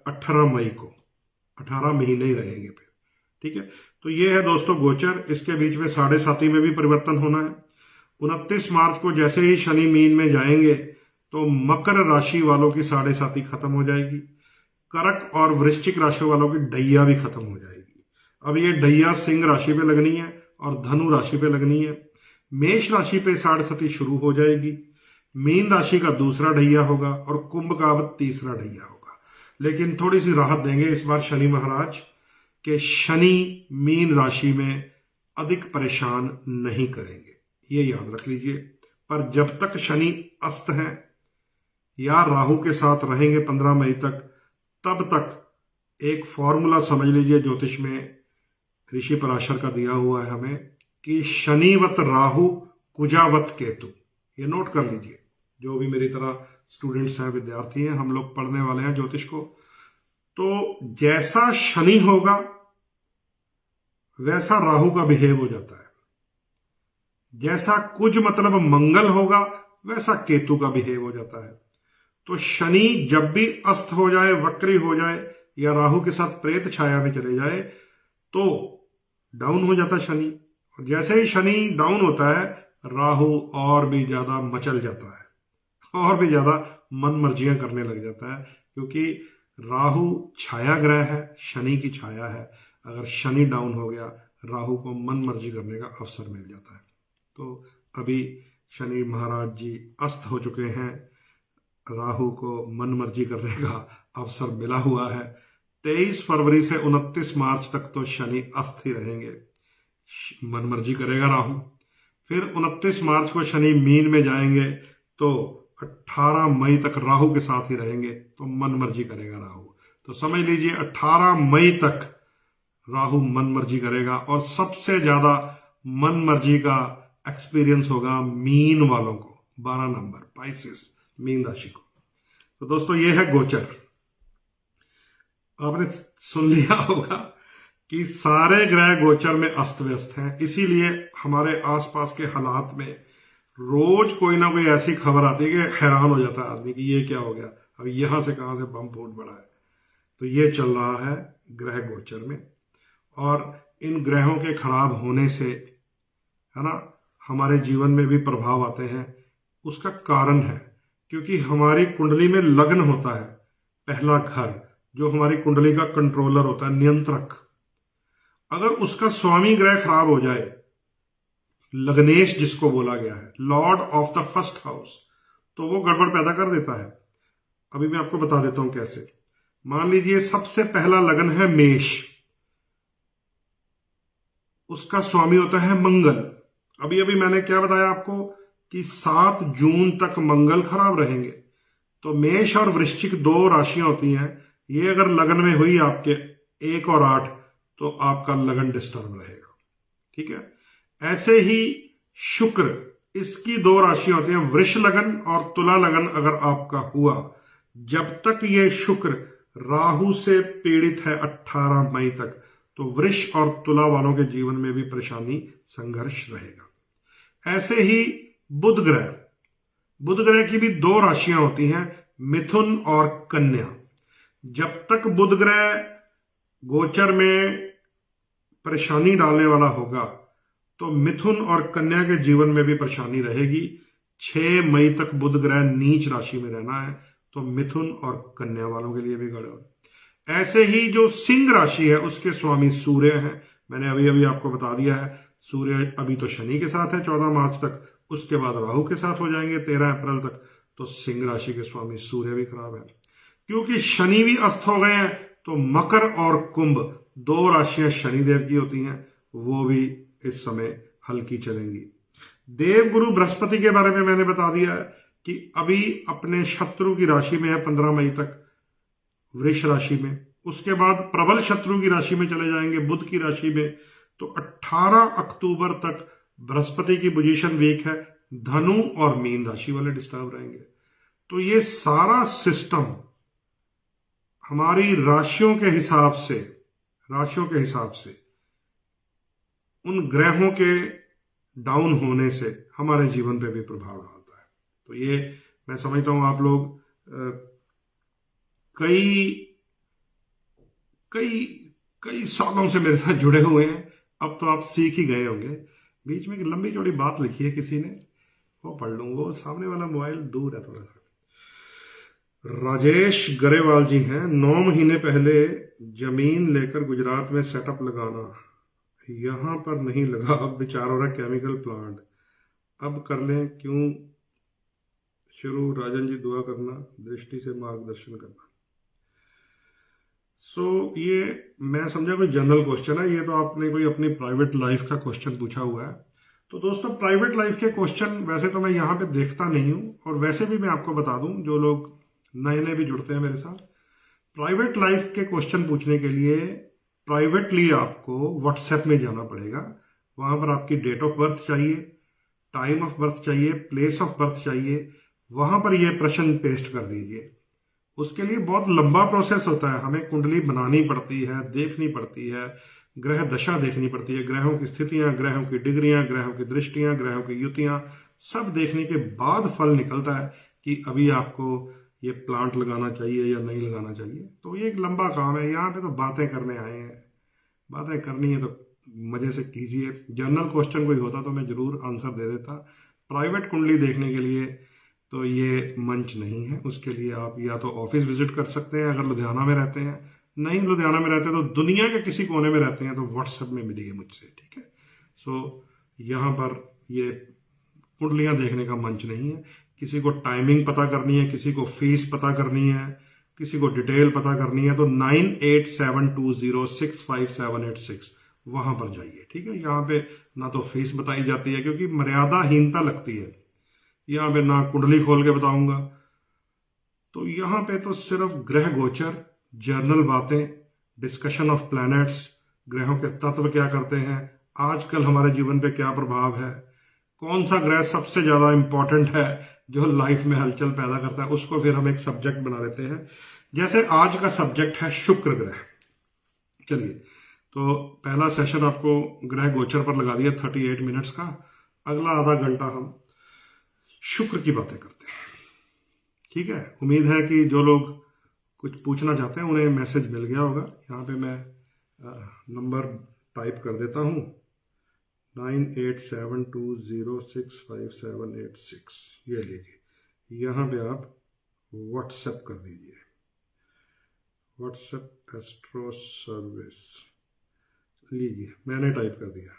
Speaker 1: 18 मई को। 18 महीने ही रहेंगे फिर, ठीक है। तो ये है दोस्तों गोचर। इसके बीच में 7.5 में भी परिवर्तन होना है। 29 मार्च को जैसे ही शनि मीन में जाएंगे तो मकर राशि वालों की 7.5 खत्म हो जाएगी। कर्क और वृश्चिक राशि वालों की डैया भी खत्म हो जाएगी। अब ये डैया सिंह राशि पे लगनी है और धनु राशि पे लगनी है। मेष राशि पे 7.5 शुरू हो जाएगी। मीन राशि का दूसरा ढैया होगा और कुंभ का अब तीसरा ढैया होगा। लेकिन थोड़ी सी राहत देंगे इस बार शनि महाराज, के शनि मीन राशि में अधिक परेशान नहीं करेंगे, ये याद रख लीजिए। पर जब तक शनि अस्त है या राहु के साथ रहेंगे 15 मई तक, तब तक एक फॉर्मूला समझ लीजिए ज्योतिष में, ऋषि पराशर का दिया हुआ है हमें, कि शनिवत राहु कुजावत केतु। ये नोट कर लीजिए, जो भी मेरी तरह स्टूडेंट्स हैं, विद्यार्थी हैं, हम लोग पढ़ने वाले हैं ज्योतिष को। तो जैसा शनि होगा वैसा राहु का बिहेव हो जाता है। जैसा कुछ मतलब मंगल होगा वैसा केतु का बिहेव हो जाता है। तो शनि जब भी अस्त हो जाए, वक्री हो जाए, या राहु के साथ प्रेत छाया में चले जाए, तो डाउन हो जाता है शनि। और जैसे ही शनि डाउन होता है, राहु और भी ज्यादा मचल जाता है, और भी ज्यादा मन मर्जियां करने लग जाता है, क्योंकि राहु छाया ग्रह है, शनि की छाया है। अगर शनि डाउन हो गया, राहु को मन मर्जी करने का अवसर मिल जाता है। तो अभी शनि महाराज जी अस्त हो चुके हैं, राहु को मन मर्जी करने का अवसर मिला हुआ है। 23 फरवरी से 29 मार्च तक तो शनि अस्त ही रहेंगे। मनमर्जी करेगा राहु। फिर 29 मार्च को शनि मीन में जाएंगे तो 18 मई तक राहु के साथ ही रहेंगे, तो मनमर्जी करेगा राहु। तो समझ लीजिए 18 मई तक राहु मनमर्जी करेगा, और सबसे ज्यादा मनमर्जी का एक्सपीरियंस होगा मीन वालों को, 12 नंबर पाइसेस, मीन राशि को। तो दोस्तों ये है गोचर। आपने सुन लिया होगा कि सारे ग्रह गोचर में अस्त व्यस्त हैं, इसीलिए हमारे आसपास के हालात में रोज कोई ना कोई ऐसी खबर आती है कि हैरान हो जाता है आदमी कि ये क्या हो गया, अब यहां से कहां से बम फूट पड़ा है। तो ये चल रहा है ग्रह गोचर में, और इन ग्रहों के खराब होने से, है ना, हमारे जीवन में भी प्रभाव आते हैं। उसका कारण है क्योंकि हमारी कुंडली में लग्न होता है, पहला घर, जो हमारी कुंडली का कंट्रोलर होता है, नियंत्रक। अगर उसका स्वामी ग्रह खराब हो जाए, लग्नेश जिसको बोला गया है, Lord of the first house, तो वो गड़बड़ पैदा कर देता है। अभी मैं आपको बता देता हूं कैसे। मान लीजिए सबसे पहला लगन है मेष, उसका स्वामी होता है मंगल। अभी अभी मैंने क्या बताया आपको कि 7 जून तक मंगल खराब रहेंगे। तो मेष और वृश्चिक 2 राशियां होती हैं, ये अगर लगन में हुई आपके 1 और 8, तो आपका लगन डिस्टर्ब रहेगा, ठीक है। ऐसे ही शुक्र, इसकी 2 राशियां होती हैं, वृष लगन और तुला लगन अगर आपका हुआ, जब तक ये शुक्र राहु से पीड़ित है 18 मई तक, तो वृष और तुला वालों के जीवन में भी परेशानी, संघर्ष रहेगा। ऐसे ही बुध ग्रह की भी 2 राशियां होती हैं, मिथुन और कन्या। जब तक बुध ग्रह गोचर में परेशानी डालने वाला होगा, तो मिथुन और कन्या के जीवन में भी परेशानी रहेगी। 6 मई तक बुध ग्रह नीच राशि में रहना है, तो मिथुन और कन्या वालों के लिए भी गड़बड़। ऐसे ही जो सिंह राशि है, उसके स्वामी सूर्य हैं। मैंने अभी अभी आपको बता दिया है, सूर्य अभी तो शनि के साथ है 14 मार्च तक, उसके बाद राहु के साथ हो जाएंगे 13 अप्रैल तक। तो सिंह राशि के स्वामी सूर्य भी खराब है। क्योंकि शनि भी अस्त हो गए हैं, तो मकर और कुंभ 2 राशियां शनिदेव की होती हैं, वो भी इस समय हल्की चलेंगी। देवगुरु बृहस्पति के बारे में मैंने बता दिया है कि अभी अपने शत्रु की राशि में है 15 मई तक, वृष राशि में। उसके बाद प्रबल शत्रु की राशि में चले जाएंगे, बुध की राशि में। तो 18 अक्टूबर तक बृहस्पति की पोजीशन वीक है, धनु और मीन राशि वाले डिस्टर्ब रहेंगे। तो ये सारा सिस्टम हमारी राशियों के हिसाब से उन ग्रहों के डाउन होने से हमारे जीवन पे भी प्रभाव डालता है। तो ये मैं समझता हूं आप लोग कई सालों से मेरे साथ जुड़े हुए हैं, अब तो आप सीख ही गए होंगे। बीच में एक लंबी चौड़ी बात लिखी है किसी ने, वो पढ़ लूं, वो सामने वाला मोबाइल दूर है थोड़ा सा। राजेश गरेवाल जी हैं, 9 महीने पहले जमीन लेकर गुजरात में सेटअप लगाना, यहां पर नहीं लगा, अब विचार हो रहा है केमिकल प्लांट, अब कर लें क्यों शुरू? राजन जी दुआ करना, दृष्टि से मार्गदर्शन करना। ये मैं समझा कोई जनरल क्वेश्चन है, ये तो आपने कोई अपनी प्राइवेट लाइफ का क्वेश्चन पूछा हुआ है। तो दोस्तों प्राइवेट लाइफ के क्वेश्चन वैसे तो मैं यहाँ पे देखता नहीं हूँ, और वैसे भी मैं आपको बता दूं, जो लोग नए नए भी जुड़ते हैं मेरे साथ, प्राइवेट लाइफ के क्वेश्चन पूछने के लिए प्राइवेटली आपको व्हाट्सएप में जाना पड़ेगा। वहां पर आपकी डेट ऑफ बर्थ चाहिए, टाइम ऑफ बर्थ चाहिए, प्लेस ऑफ बर्थ चाहिए, वहां पर ये प्रश्न पेस्ट कर दीजिए। उसके लिए बहुत लंबा प्रोसेस होता है, हमें कुंडली बनानी पड़ती है, देखनी पड़ती है, ग्रह दशा देखनी पड़ती है, ग्रहों की स्थितियां, ग्रहों की डिग्रियां, ग्रहों की दृष्टियां, ग्रहों की युतियां, सब देखने के बाद फल निकलता है कि अभी आपको ये प्लांट लगाना चाहिए या नहीं लगाना चाहिए। तो ये एक लंबा काम है, यहाँ पे तो बातें करने आए हैं, बातें करनी है तो मजे से कीजिए। जनरल क्वेश्चन कोई होता तो मैं जरूर आंसर दे देता। प्राइवेट कुंडली देखने के लिए तो ये मंच नहीं है, उसके लिए आप या तो ऑफिस विजिट कर सकते हैं अगर लुधियाना में रहते हैं, नहीं लुधियाना में रहते हैं तो दुनिया के किसी कोने में रहते हैं तो व्हाट्सएप में मिलिए मुझसे, ठीक है। यहाँ पर ये कुंडलियां देखने का मंच नहीं है। किसी को टाइमिंग पता करनी है, किसी को फीस पता करनी है, किसी को डिटेल पता करनी है, तो 9872065786 वहां पर जाइए, ठीक है। यहाँ पे ना तो फीस बताई जाती है क्योंकि मर्यादाहीनता लगती है, यहाँ पे ना कुंडली खोल के बताऊंगा। तो यहाँ पे तो सिर्फ ग्रह गोचर, जर्नल बातें, डिस्कशन ऑफ प्लैनेट्स, ग्रहों के तत्व क्या करते हैं, आजकल हमारे जीवन पे क्या प्रभाव है, कौन सा ग्रह सबसे ज्यादा इंपॉर्टेंट है जो लाइफ में हलचल पैदा करता है, उसको फिर हम एक सब्जेक्ट बना लेते हैं। जैसे आज का सब्जेक्ट है शुक्र ग्रह। चलिए, तो पहला सेशन आपको ग्रह गोचर पर लगा दिया 38 मिनट्स का। अगला आधा घंटा हम शुक्र की बातें करते हैं, ठीक है। उम्मीद है कि जो लोग कुछ पूछना चाहते हैं उन्हें मैसेज मिल गया होगा। यहाँ पे मैं नंबर टाइप कर देता हूँ 9872065786। ये लीजिए, यहाँ पे आप व्हाट्सएप कर दीजिए, व्हाट्सएप एस्ट्रो सर्विस, लीजिए मैंने टाइप कर दिया,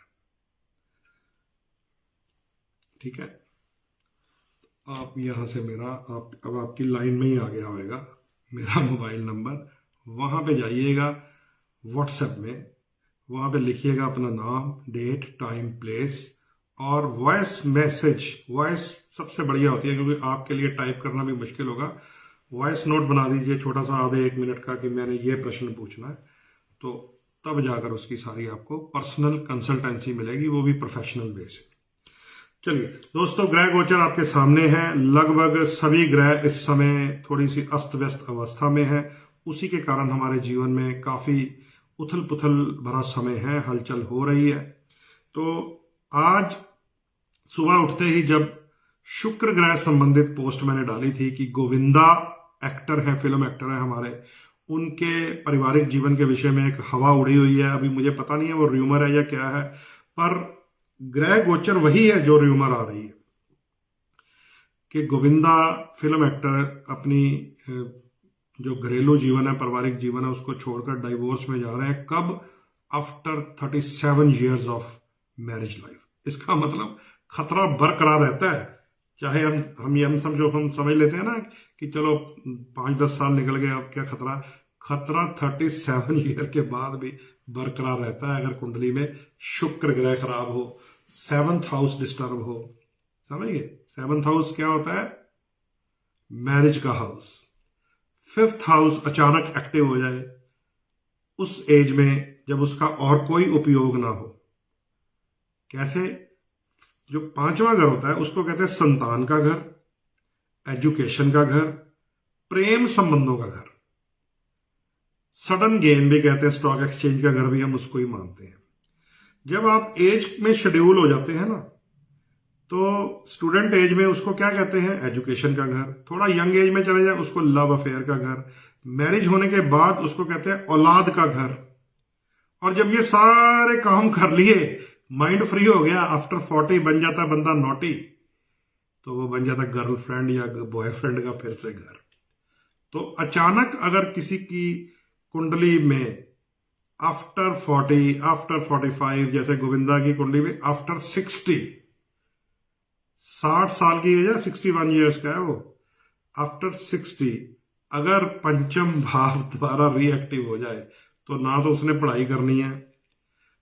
Speaker 1: ठीक है। आप यहाँ से मेरा अब आपकी लाइन में ही आ गया होगा मेरा मोबाइल नंबर, वहाँ पे जाइएगा व्हाट्सएप में, वहाँ पे लिखिएगा अपना नाम, डेट, टाइम, प्लेस और वॉइस मैसेज। वॉइस सबसे बढ़िया होती है क्योंकि आपके लिए टाइप करना भी मुश्किल होगा। वॉइस नोट बना दीजिए छोटा सा, आधे 1 मिनट का, कि मैंने ये प्रश्न पूछना है, तो तब जाकर उसकी सारी आपको पर्सनल कंसल्टेंसी मिलेगी, वो भी प्रोफेशनल वे से। चलिए दोस्तों, ग्रह गोचर आपके सामने हैं। लगभग सभी ग्रह इस समय थोड़ी सी अस्त व्यस्त अवस्था में है, उसी के कारण हमारे जीवन में काफी उथल पुथल भरा समय है, हलचल हो रही है। तो आज सुबह उठते ही जब शुक्र ग्रह संबंधित पोस्ट मैंने डाली थी कि गोविंदा एक्टर है, फिल्म एक्टर है हमारे, उनके पारिवारिक जीवन के विषय में एक हवा उड़ी हुई है। अभी मुझे पता नहीं है वो र्यूमर है या क्या है, पर ग्रह गोचर वही है जो र्यूमर आ रही है कि गोविंदा फिल्म एक्टर अपनी जो घरेलू जीवन है, पारिवारिक जीवन है, उसको छोड़कर डाइवोर्स में जा रहे हैं। कब? After 37 years of marriage life. इसका मतलब खतरा बरकरार रहता है, चाहे हम समझ लेते हैं ना कि चलो 5-10 साल निकल गए, अब क्या खतरा। खतरा 37 ईयर के बाद भी बरकरार रहता है अगर कुंडली में शुक्र ग्रह खराब हो, 7th हाउस डिस्टर्ब हो। समझ गए? 7th हाउस क्या होता है? मैरिज का हाउस। 5th हाउस अचानक एक्टिव हो जाए उस एज में जब उसका और कोई उपयोग ना हो। कैसे? जो 5वां घर होता है उसको कहते हैं संतान का घर, एजुकेशन का घर, प्रेम संबंधों का घर, सडन गेन भी कहते हैं, स्टॉक एक्सचेंज का घर भी हम उसको ही मानते हैं। जब आप एज में शेड्यूल हो जाते हैं ना, तो स्टूडेंट एज में उसको क्या कहते हैं? एजुकेशन का घर। थोड़ा यंग एज में चले जाए उसको लव अफेयर का घर। मैरिज होने के बाद उसको कहते हैं औलाद का घर। और जब ये सारे काम कर लिए, माइंड फ्री हो गया, आफ्टर 40 बन जाता बंदा नॉटी, तो वो बन जाता गर्लफ्रेंड या बॉयफ्रेंड का फिर से घर। तो अचानक अगर किसी की कुंडली में आफ्टर 40, आफ्टर 45, जैसे गोविंदा की कुंडली में आफ्टर 60 साल की एज है, 61 ईयर्स का है वो, आफ्टर 60 अगर पंचम भाव दोबारा रिएक्टिव हो जाए, तो ना तो उसने पढ़ाई करनी है,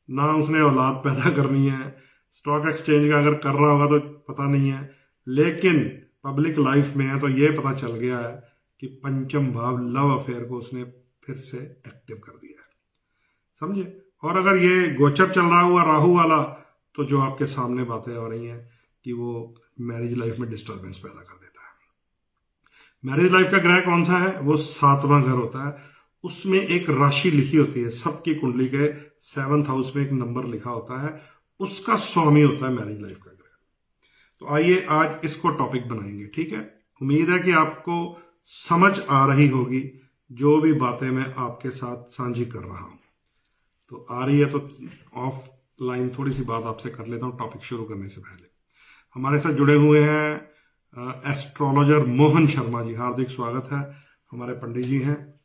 Speaker 1: ना उसने औलाद पैदा करनी है। स्टॉक एक्सचेंज का अगर कर रहा होगा तो पता नहीं है, लेकिन पब्लिक लाइफ में है तो ये पता चल गया है कि पंचम भाव लव अफेयर को उसने फिर से एक्टिव कर दिया है। समझे? और अगर ये गोचर चल रहा हुआ राहु वाला, तो जो आपके सामने बातें हो रही हैं कि वो मैरिज लाइफ में डिस्टर्बेंस पैदा कर देता है। मैरिज लाइफ का ग्रह कौन सा है? वो 7वां घर होता है। उसमें एक राशि लिखी होती है, सबकी कुंडली के 7th हाउस में एक नंबर लिखा होता है, उसका स्वामी होता है मैरिज लाइफ का ग्रह। तो आइए आज इसको टॉपिक बनाएंगे, ठीक है। उम्मीद है कि आपको समझ आ रही होगी जो भी बातें मैं आपके साथ साझी कर रहा हूं। तो आ रही है तो ऑफलाइन थोड़ी सी बात आपसे कर लेता हूं टॉपिक शुरू करने से पहले। हमारे साथ जुड़े हुए हैं एस्ट्रोलॉजर मोहन शर्मा जी, हार्दिक स्वागत है। हमारे पंडित जी हैं।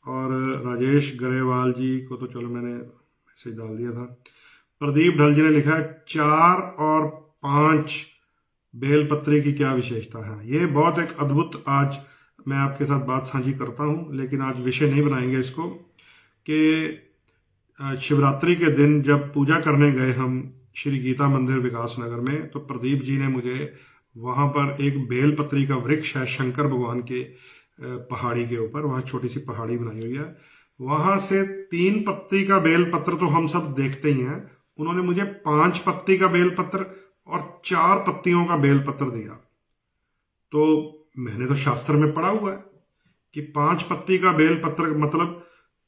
Speaker 1: और राजेश गरेवाल जी को तो चलो मैंने मैसेज डाल दिया था। प्रदीप ढल जी ने लिखा है 4 और 5 बेलपत्री की क्या विशेषता है? ये बहुत एक अद्भुत, आज मैं आपके साथ बात साझी करता हूं, लेकिन आज विषय नहीं बनाएंगे इसको, कि शिवरात्रि के दिन जब पूजा करने गए हम श्री गीता मंदिर विकास नगर में, तो प्रदीप जी ने मुझे वहां पर एक बेलपत्री का वृक्ष है शंकर भगवान के पहाड़ी के ऊपर, वहां छोटी सी पहाड़ी बनाई हुई है, वहां से 3 पत्ती का बेलपत्र तो हम सब देखते ही हैं, उन्होंने मुझे 5 पत्ती का बेलपत्र और 4 पत्तियों का बेलपत्र दिया। तो मैंने तो शास्त्र में पढ़ा हुआ है कि 5 पत्ती का बेलपत्र मतलब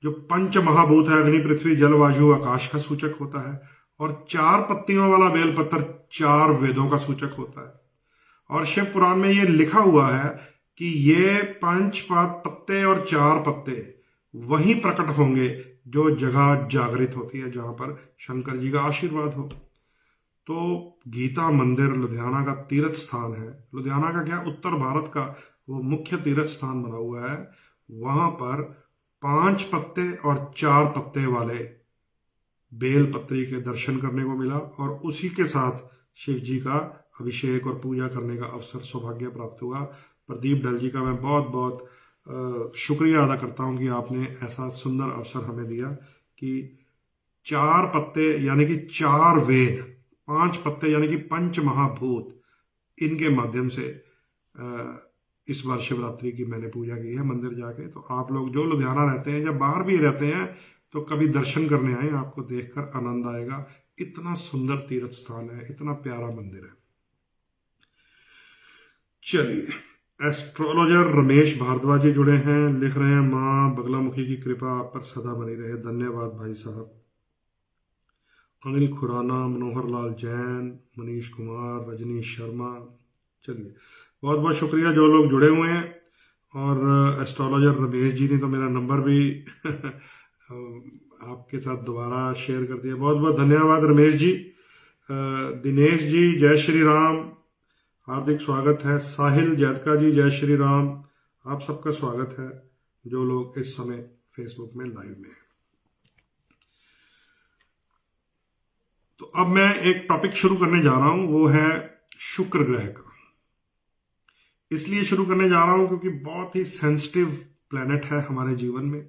Speaker 1: जो पंच महाभूत है, अग्नि पृथ्वी जल वायु आकाश का सूचक होता है, और 4 पत्तियों वाला बेलपत्र 4 वेदों का सूचक होता है। और शिव पुराण में ये लिखा हुआ है कि ये 5 पत्ते और 4 पत्ते वहीं प्रकट होंगे जो जगह जागृत होती है, जहां पर शंकर जी का आशीर्वाद हो। तो गीता मंदिर लुधियाना का तीर्थ स्थान है, लुधियाना का क्या, उत्तर भारत का वो मुख्य तीर्थ स्थान बना हुआ है। वहां पर 5 पत्ते और 4 पत्ते वाले बेल पत्री के दर्शन करने को मिला, और उसी के साथ शिव जी का अभिषेक और पूजा करने का अवसर सौभाग्य प्राप्त हुआ। प्रदीप ढल जी का मैं बहुत बहुत शुक्रिया अदा करता हूं कि आपने ऐसा सुंदर अवसर हमें दिया कि 4 पत्ते यानी कि 4 वेद, 5 पत्ते यानी कि पंच महाभूत, इनके माध्यम से इस बार शिवरात्रि की मैंने पूजा की है मंदिर जाके। तो आप लोग जो लुधियाना रहते हैं या बाहर भी रहते हैं तो कभी दर्शन करने आए, आपको देखकर आनंद आएगा। इतना सुंदर तीर्थ स्थान है, इतना प्यारा मंदिर है। चलिए, एस्ट्रोलॉजर रमेश भारद्वाज जी जुड़े हैं, लिख रहे हैं मां बगलामुखी की कृपा आप पर सदा बनी रहे। धन्यवाद भाई साहब। अनिल खुराना, मनोहर लाल जैन, मनीष कुमार, रजनी शर्मा, चलिए बहुत बहुत शुक्रिया जो लोग जुड़े हुए हैं। और एस्ट्रोलॉजर रमेश जी ने तो मेरा नंबर भी आपके साथ दोबारा शेयर कर दिया, बहुत बहुत धन्यवाद रमेश जी। दिनेश जी जय श्री राम, हार्दिक स्वागत है। साहिल जैदका जी जय श्री राम, आप सबका स्वागत है जो लोग इस समय फेसबुक में लाइव में हैं। तो अब मैं एक टॉपिक शुरू करने जा रहा हूं, वो है शुक्र ग्रह का। इसलिए शुरू करने जा रहा हूं क्योंकि बहुत ही सेंसिटिव प्लैनेट है हमारे जीवन में,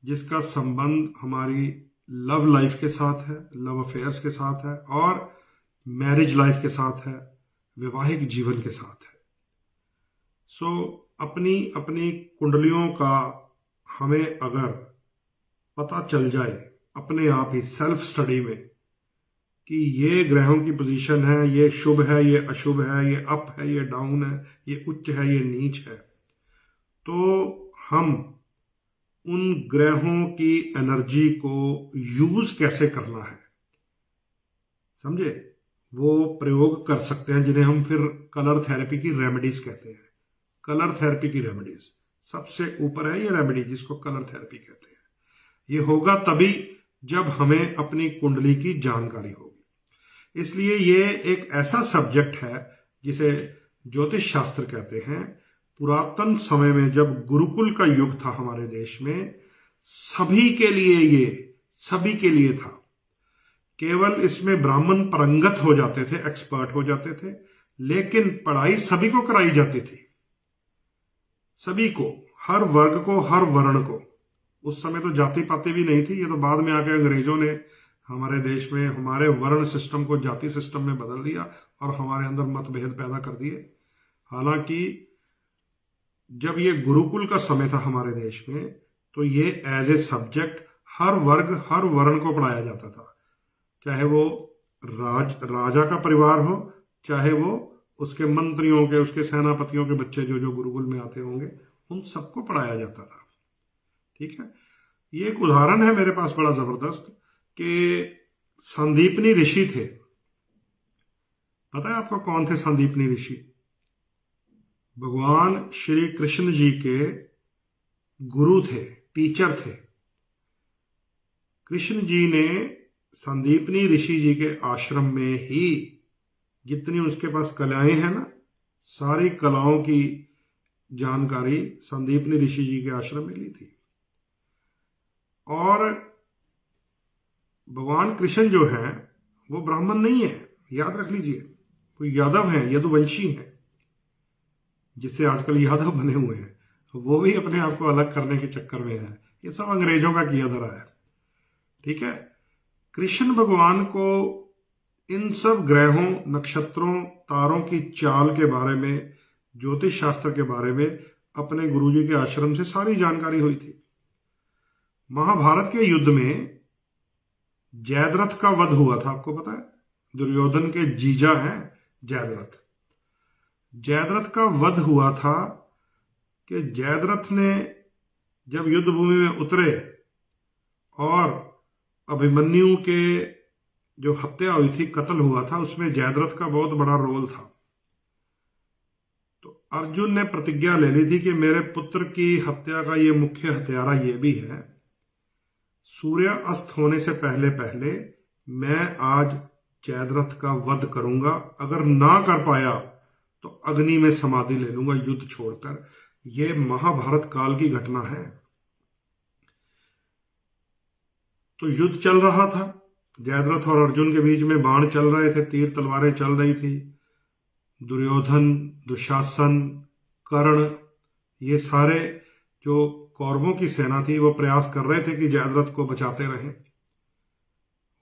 Speaker 1: जिसका संबंध हमारी लव लाइफ के साथ है, लव अफेयर्स के साथ है, और मैरिज लाइफ के साथ है, वैवाहिक जीवन के साथ है। सो अपनी अपनी कुंडलियों का हमें अगर पता चल जाए अपने आप ही सेल्फ स्टडी में कि ये ग्रहों की पोजीशन है, ये शुभ है, ये अशुभ है, ये अप है, ये डाउन है, ये उच्च है, ये नीच है, तो हम उन ग्रहों की एनर्जी को यूज कैसे करना है, समझे, वो प्रयोग कर सकते हैं, जिन्हें हम फिर कलर थेरेपी की रेमेडीज कहते हैं। कलर थेरेपी की रेमेडीज सबसे ऊपर है ये रेमेडी, जिसको कलर थेरेपी कहते हैं। ये होगा तभी जब हमें अपनी कुंडली की जानकारी होगी। इसलिए ये एक ऐसा सब्जेक्ट है जिसे ज्योतिष शास्त्र कहते हैं। पुरातन समय में जब गुरुकुल का युग था हमारे देश में, सभी के लिए था। केवल इसमें ब्राह्मण पारंगत हो जाते थे, एक्सपर्ट हो जाते थे, लेकिन पढ़ाई सभी को कराई जाती थी, सभी को, हर वर्ग को, हर वर्ण को। उस समय तो जाति पाति भी नहीं थी, ये तो बाद में आके अंग्रेजों ने हमारे देश में हमारे वर्ण सिस्टम को जाति सिस्टम में बदल दिया और हमारे अंदर मतभेद पैदा कर दिए। हालांकि जब ये गुरुकुल का समय था हमारे देश में, तो ये एज ए सब्जेक्ट हर वर्ग हर वर्ण को पढ़ाया जाता था, चाहे वो राजा का परिवार हो, चाहे वो उसके मंत्रियों के, उसके सेनापतियों के बच्चे जो गुरुकुल में आते होंगे, उन सबको पढ़ाया जाता था। ठीक है, ये एक उदाहरण है मेरे पास बड़ा जबरदस्त कि संदीपनी ऋषि थे। पता है आपको कौन थे संदीपनी ऋषि? भगवान श्री कृष्ण जी के गुरु थे, टीचर थे। कृष्ण जी ने संदीपनी ऋषि जी के आश्रम में ही जितनी उसके पास कलाएं हैं ना, सारी कलाओं की जानकारी संदीपनी ऋषि जी के आश्रम में ली थी। और भगवान कृष्ण जो है वो ब्राह्मण नहीं है, याद रख लीजिए, वो यादव है, यदुवंशी है, जिससे आजकल यादव बने हुए हैं। वो भी अपने आप को अलग करने के चक्कर में है। ये सब अंग्रेजों का किया धरा है। ठीक है। कृष्ण भगवान को इन सब ग्रहों, नक्षत्रों, तारों की चाल के बारे में, ज्योतिष शास्त्र के बारे में अपने गुरुजी के आश्रम से सारी जानकारी हुई थी। महाभारत के युद्ध में जयद्रथ का वध हुआ था, आपको पता है। दुर्योधन के जीजा हैं जयद्रथ। जयद्रथ का वध हुआ था कि जयद्रथ ने जब युद्ध भूमि में उतरे और अभिमन्यु के जो हत्या हुई थी, कत्ल हुआ था, उसमें जयद्रथ का बहुत बड़ा रोल था। तो अर्जुन ने प्रतिज्ञा ले ली थी कि मेरे पुत्र की हत्या का ये मुख्य हत्यारा ये भी है, सूर्य अस्त होने से पहले पहले मैं आज जयद्रथ का वध करूंगा। अगर ना कर पाया तो अग्नि में समाधि ले लूंगा युद्ध छोड़कर। यह महाभारत काल की घटना है। तो युद्ध चल रहा था, जयद्रथ और अर्जुन के बीच में बाण चल रहे थे, तीर तलवारें चल रही थी। दुर्योधन, दुशासन, कर्ण, ये सारे जो कौरवों की सेना थी वो प्रयास कर रहे थे कि जयद्रथ को बचाते रहें।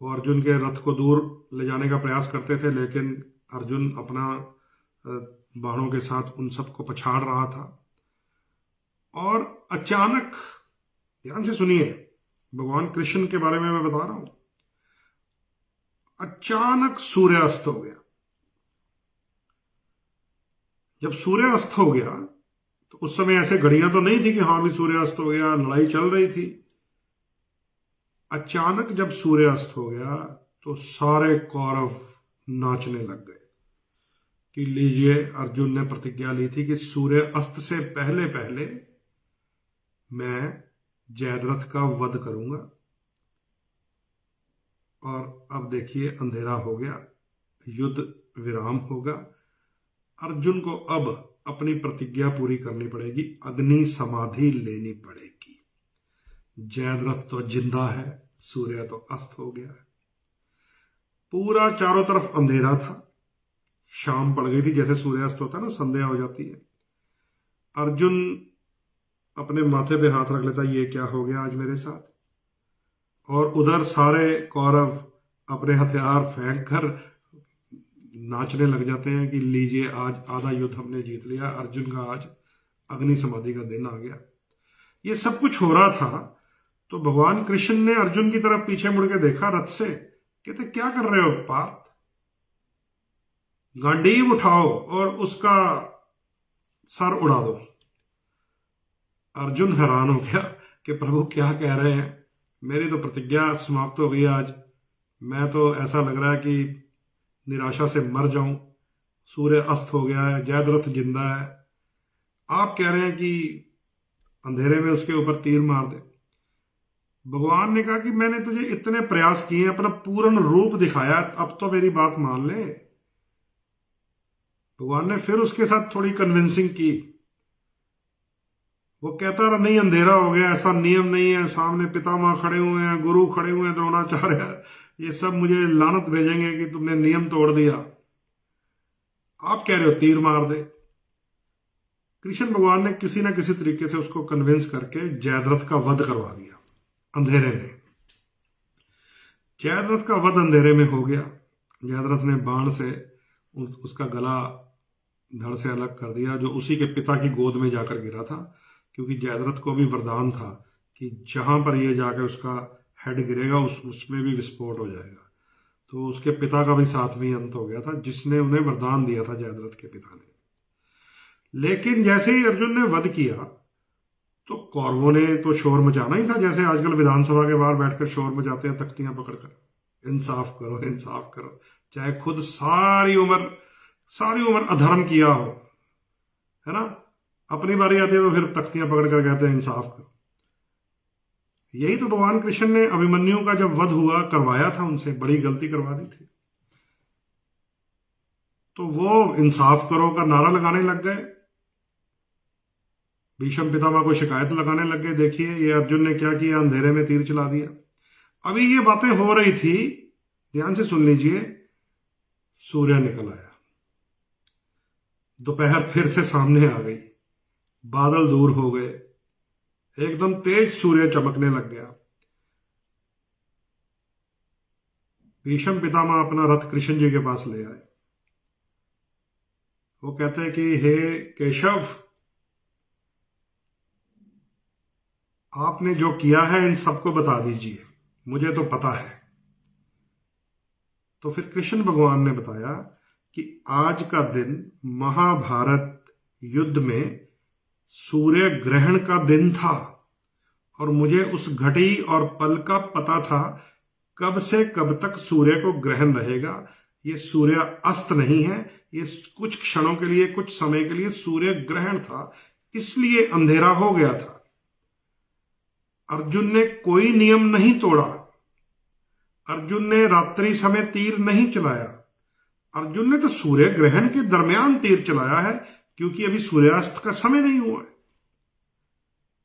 Speaker 1: वो अर्जुन के रथ को दूर ले जाने का प्रयास करते थे, लेकिन अर्जुन अपना बाणों के साथ उन सबको पछाड़ रहा था। और अचानक, ध्यान से सुनिए, भगवान कृष्ण के बारे में मैं बता रहा हूं, अचानक सूर्य अस्त हो गया। जब सूर्य अस्त हो गया तो उस समय ऐसे घड़ियां तो नहीं थी कि हाँ भी सूर्य अस्त हो गया, लड़ाई चल रही थी। अचानक जब सूर्य अस्त हो गया तो सारे कौरव नाचने लग गए कि लीजिए, अर्जुन ने प्रतिज्ञा ली थी कि सूर्य अस्त से पहले पहले मैं जयद्रथ का वध करूंगा। और अब देखिए, अंधेरा हो गया, युद्ध विराम होगा। अर्जुन को अब अपनी प्रतिज्ञा पूरी करनी पड़ेगी, अग्नि समाधि लेनी पड़ेगी। जयद्रथ तो जिंदा है, सूर्य तो अस्त हो गया है। पूरा चारों तरफ अंधेरा था, शाम पड़ गई थी। जैसे सूर्य अस्त होता है ना, संध्या हो जाती है। अर्जुन अपने माथे पे हाथ रख लेता, ये क्या हो गया आज मेरे साथ। और उधर सारे कौरव अपने हथियार फेंक कर नाचने लग जाते हैं कि लीजिए, आज आधा युद्ध हमने जीत लिया, अर्जुन का आज अग्नि समाधि का दिन आ गया। ये सब कुछ हो रहा था तो भगवान कृष्ण ने अर्जुन की तरफ पीछे मुड़ के देखा रथ से, कहते क्या कर रहे हो पार्थ, गांडीव उठाओ और उसका सर उड़ा दो। अर्जुन हैरान हो गया कि प्रभु क्या कह रहे हैं, मेरी तो प्रतिज्ञा समाप्त हो गई आज। मैं तो ऐसा लग रहा है कि निराशा से मर जाऊं। सूर्य अस्त हो गया है, जयद्रथ जिंदा है, आप कह रहे हैं कि अंधेरे में उसके ऊपर तीर मार दे। भगवान ने कहा कि मैंने तुझे इतने प्रयास किए, अपना पूर्ण रूप दिखाया, अब तो मेरी बात मान ले। भगवान ने फिर उसके साथ थोड़ी कन्विंसिंग की। वो कहता रहा, नहीं अंधेरा हो गया, ऐसा नियम नहीं है, सामने पितामह खड़े हुए हैं, गुरु खड़े हुए हैं, द्रोणाचार्य, ये सब मुझे लानत भेजेंगे कि तुमने नियम तोड़ दिया। आप कह रहे हो तीर मार दे। कृष्ण भगवान ने किसी ना किसी तरीके से उसको कन्विंस करके जयद्रथ का वध करवा दिया अंधेरे में। जयद्रथ का वध अंधेरे में हो गया। जयद्रथ ने बाण से उसका गला धड़ से अलग कर दिया, जो उसी के पिता की गोद में जाकर गिरा था, क्योंकि जयद्रथ को भी वरदान था कि जहां पर ये जाकर उसका हेड गिरेगा उसमें भी विस्फोट हो जाएगा। तो उसके पिता का भी साथ में अंत हो गया था, जिसने उन्हें वरदान दिया था, जयद्रथ के पिता ने। लेकिन जैसे ही अर्जुन ने वध किया तो कौरवों ने तो शोर मचाना ही था, जैसे आजकल विधानसभा के बाहर बैठकर शोर मचाते हैं तख्तियां पकड़कर, इंसाफ करो इंसाफ करो, चाहे खुद सारी उम्र अधर्म किया हो, है ना, अपनी बारी आती है तो फिर तख्तियां पकड़कर कहते हैं इंसाफ करो। यही तो भगवान कृष्ण ने अभिमन्यु का जब वध हुआ करवाया था, उनसे बड़ी गलती करवा दी थी। तो वो इंसाफ करो का नारा लगाने लग गए, भीष्म पितामह को शिकायत लगाने लग गए, देखिए ये अर्जुन ने क्या किया, अंधेरे में तीर चला दिया। अभी ये बातें हो रही थी, ध्यान से सुन लीजिए, सूर्य निकल आया, दोपहर फिर से सामने आ गई, बादल दूर हो गए, एकदम तेज सूर्य चमकने लग गया। भीष्म पितामह अपना रथ कृष्ण जी के पास ले आए। वो कहते हैं कि हे केशव, आपने जो किया है इन सबको बता दीजिए, मुझे तो पता है। तो फिर कृष्ण भगवान ने बताया कि आज का दिन महाभारत युद्ध में सूर्य ग्रहण का दिन था और मुझे उस घड़ी और पल का पता था कब से कब तक सूर्य को ग्रहण रहेगा। ये सूर्य अस्त नहीं है, ये कुछ क्षणों के लिए, कुछ समय के लिए सूर्य ग्रहण था, इसलिए अंधेरा हो गया था। अर्जुन ने कोई नियम नहीं तोड़ा, अर्जुन ने रात्रि समय तीर नहीं चलाया, अर्जुन ने तो सूर्य ग्रहण के दरमियान तीर चलाया है, क्योंकि अभी सूर्यास्त का समय नहीं हुआ है।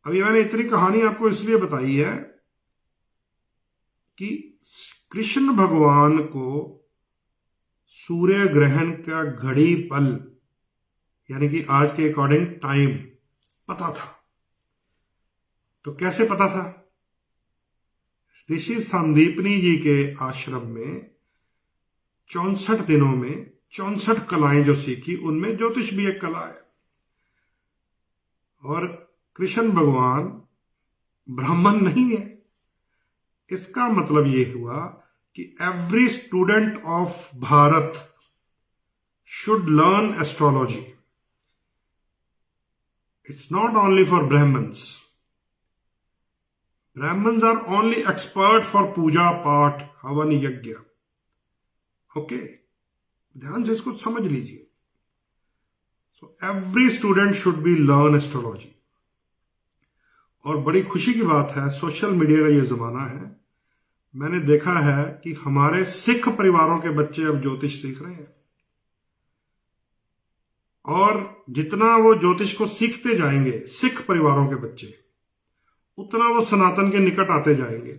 Speaker 1: अभी मैंने इतनी कहानी आपको इसलिए बताई है कि कृष्ण भगवान को सूर्य ग्रहण का घड़ी पल, यानी कि आज के अकॉर्डिंग टाइम, पता था। तो कैसे पता था? ऋषि संदीपनी जी के आश्रम में 64 दिनों में 64 कलाएं जो सीखी, उनमें ज्योतिष भी एक कला है। और कृष्ण भगवान ब्राह्मण नहीं है। इसका मतलब यह हुआ कि every student of Bharat should learn astrology. It's not only for Brahmins. Brahmins are only expert for puja paath, havan yagya. Okay, ध्यान से इसको समझ लीजिए। So every student should be learn astrology. और बड़ी खुशी की बात है, सोशल मीडिया का ये जमाना है, मैंने देखा है कि हमारे सिख परिवारों के बच्चे अब ज्योतिष सीख रहे हैं। और जितना वो ज्योतिष को सीखते जाएंगे, सिख परिवारों के बच्चे, उतना वो सनातन के निकट आते जाएंगे।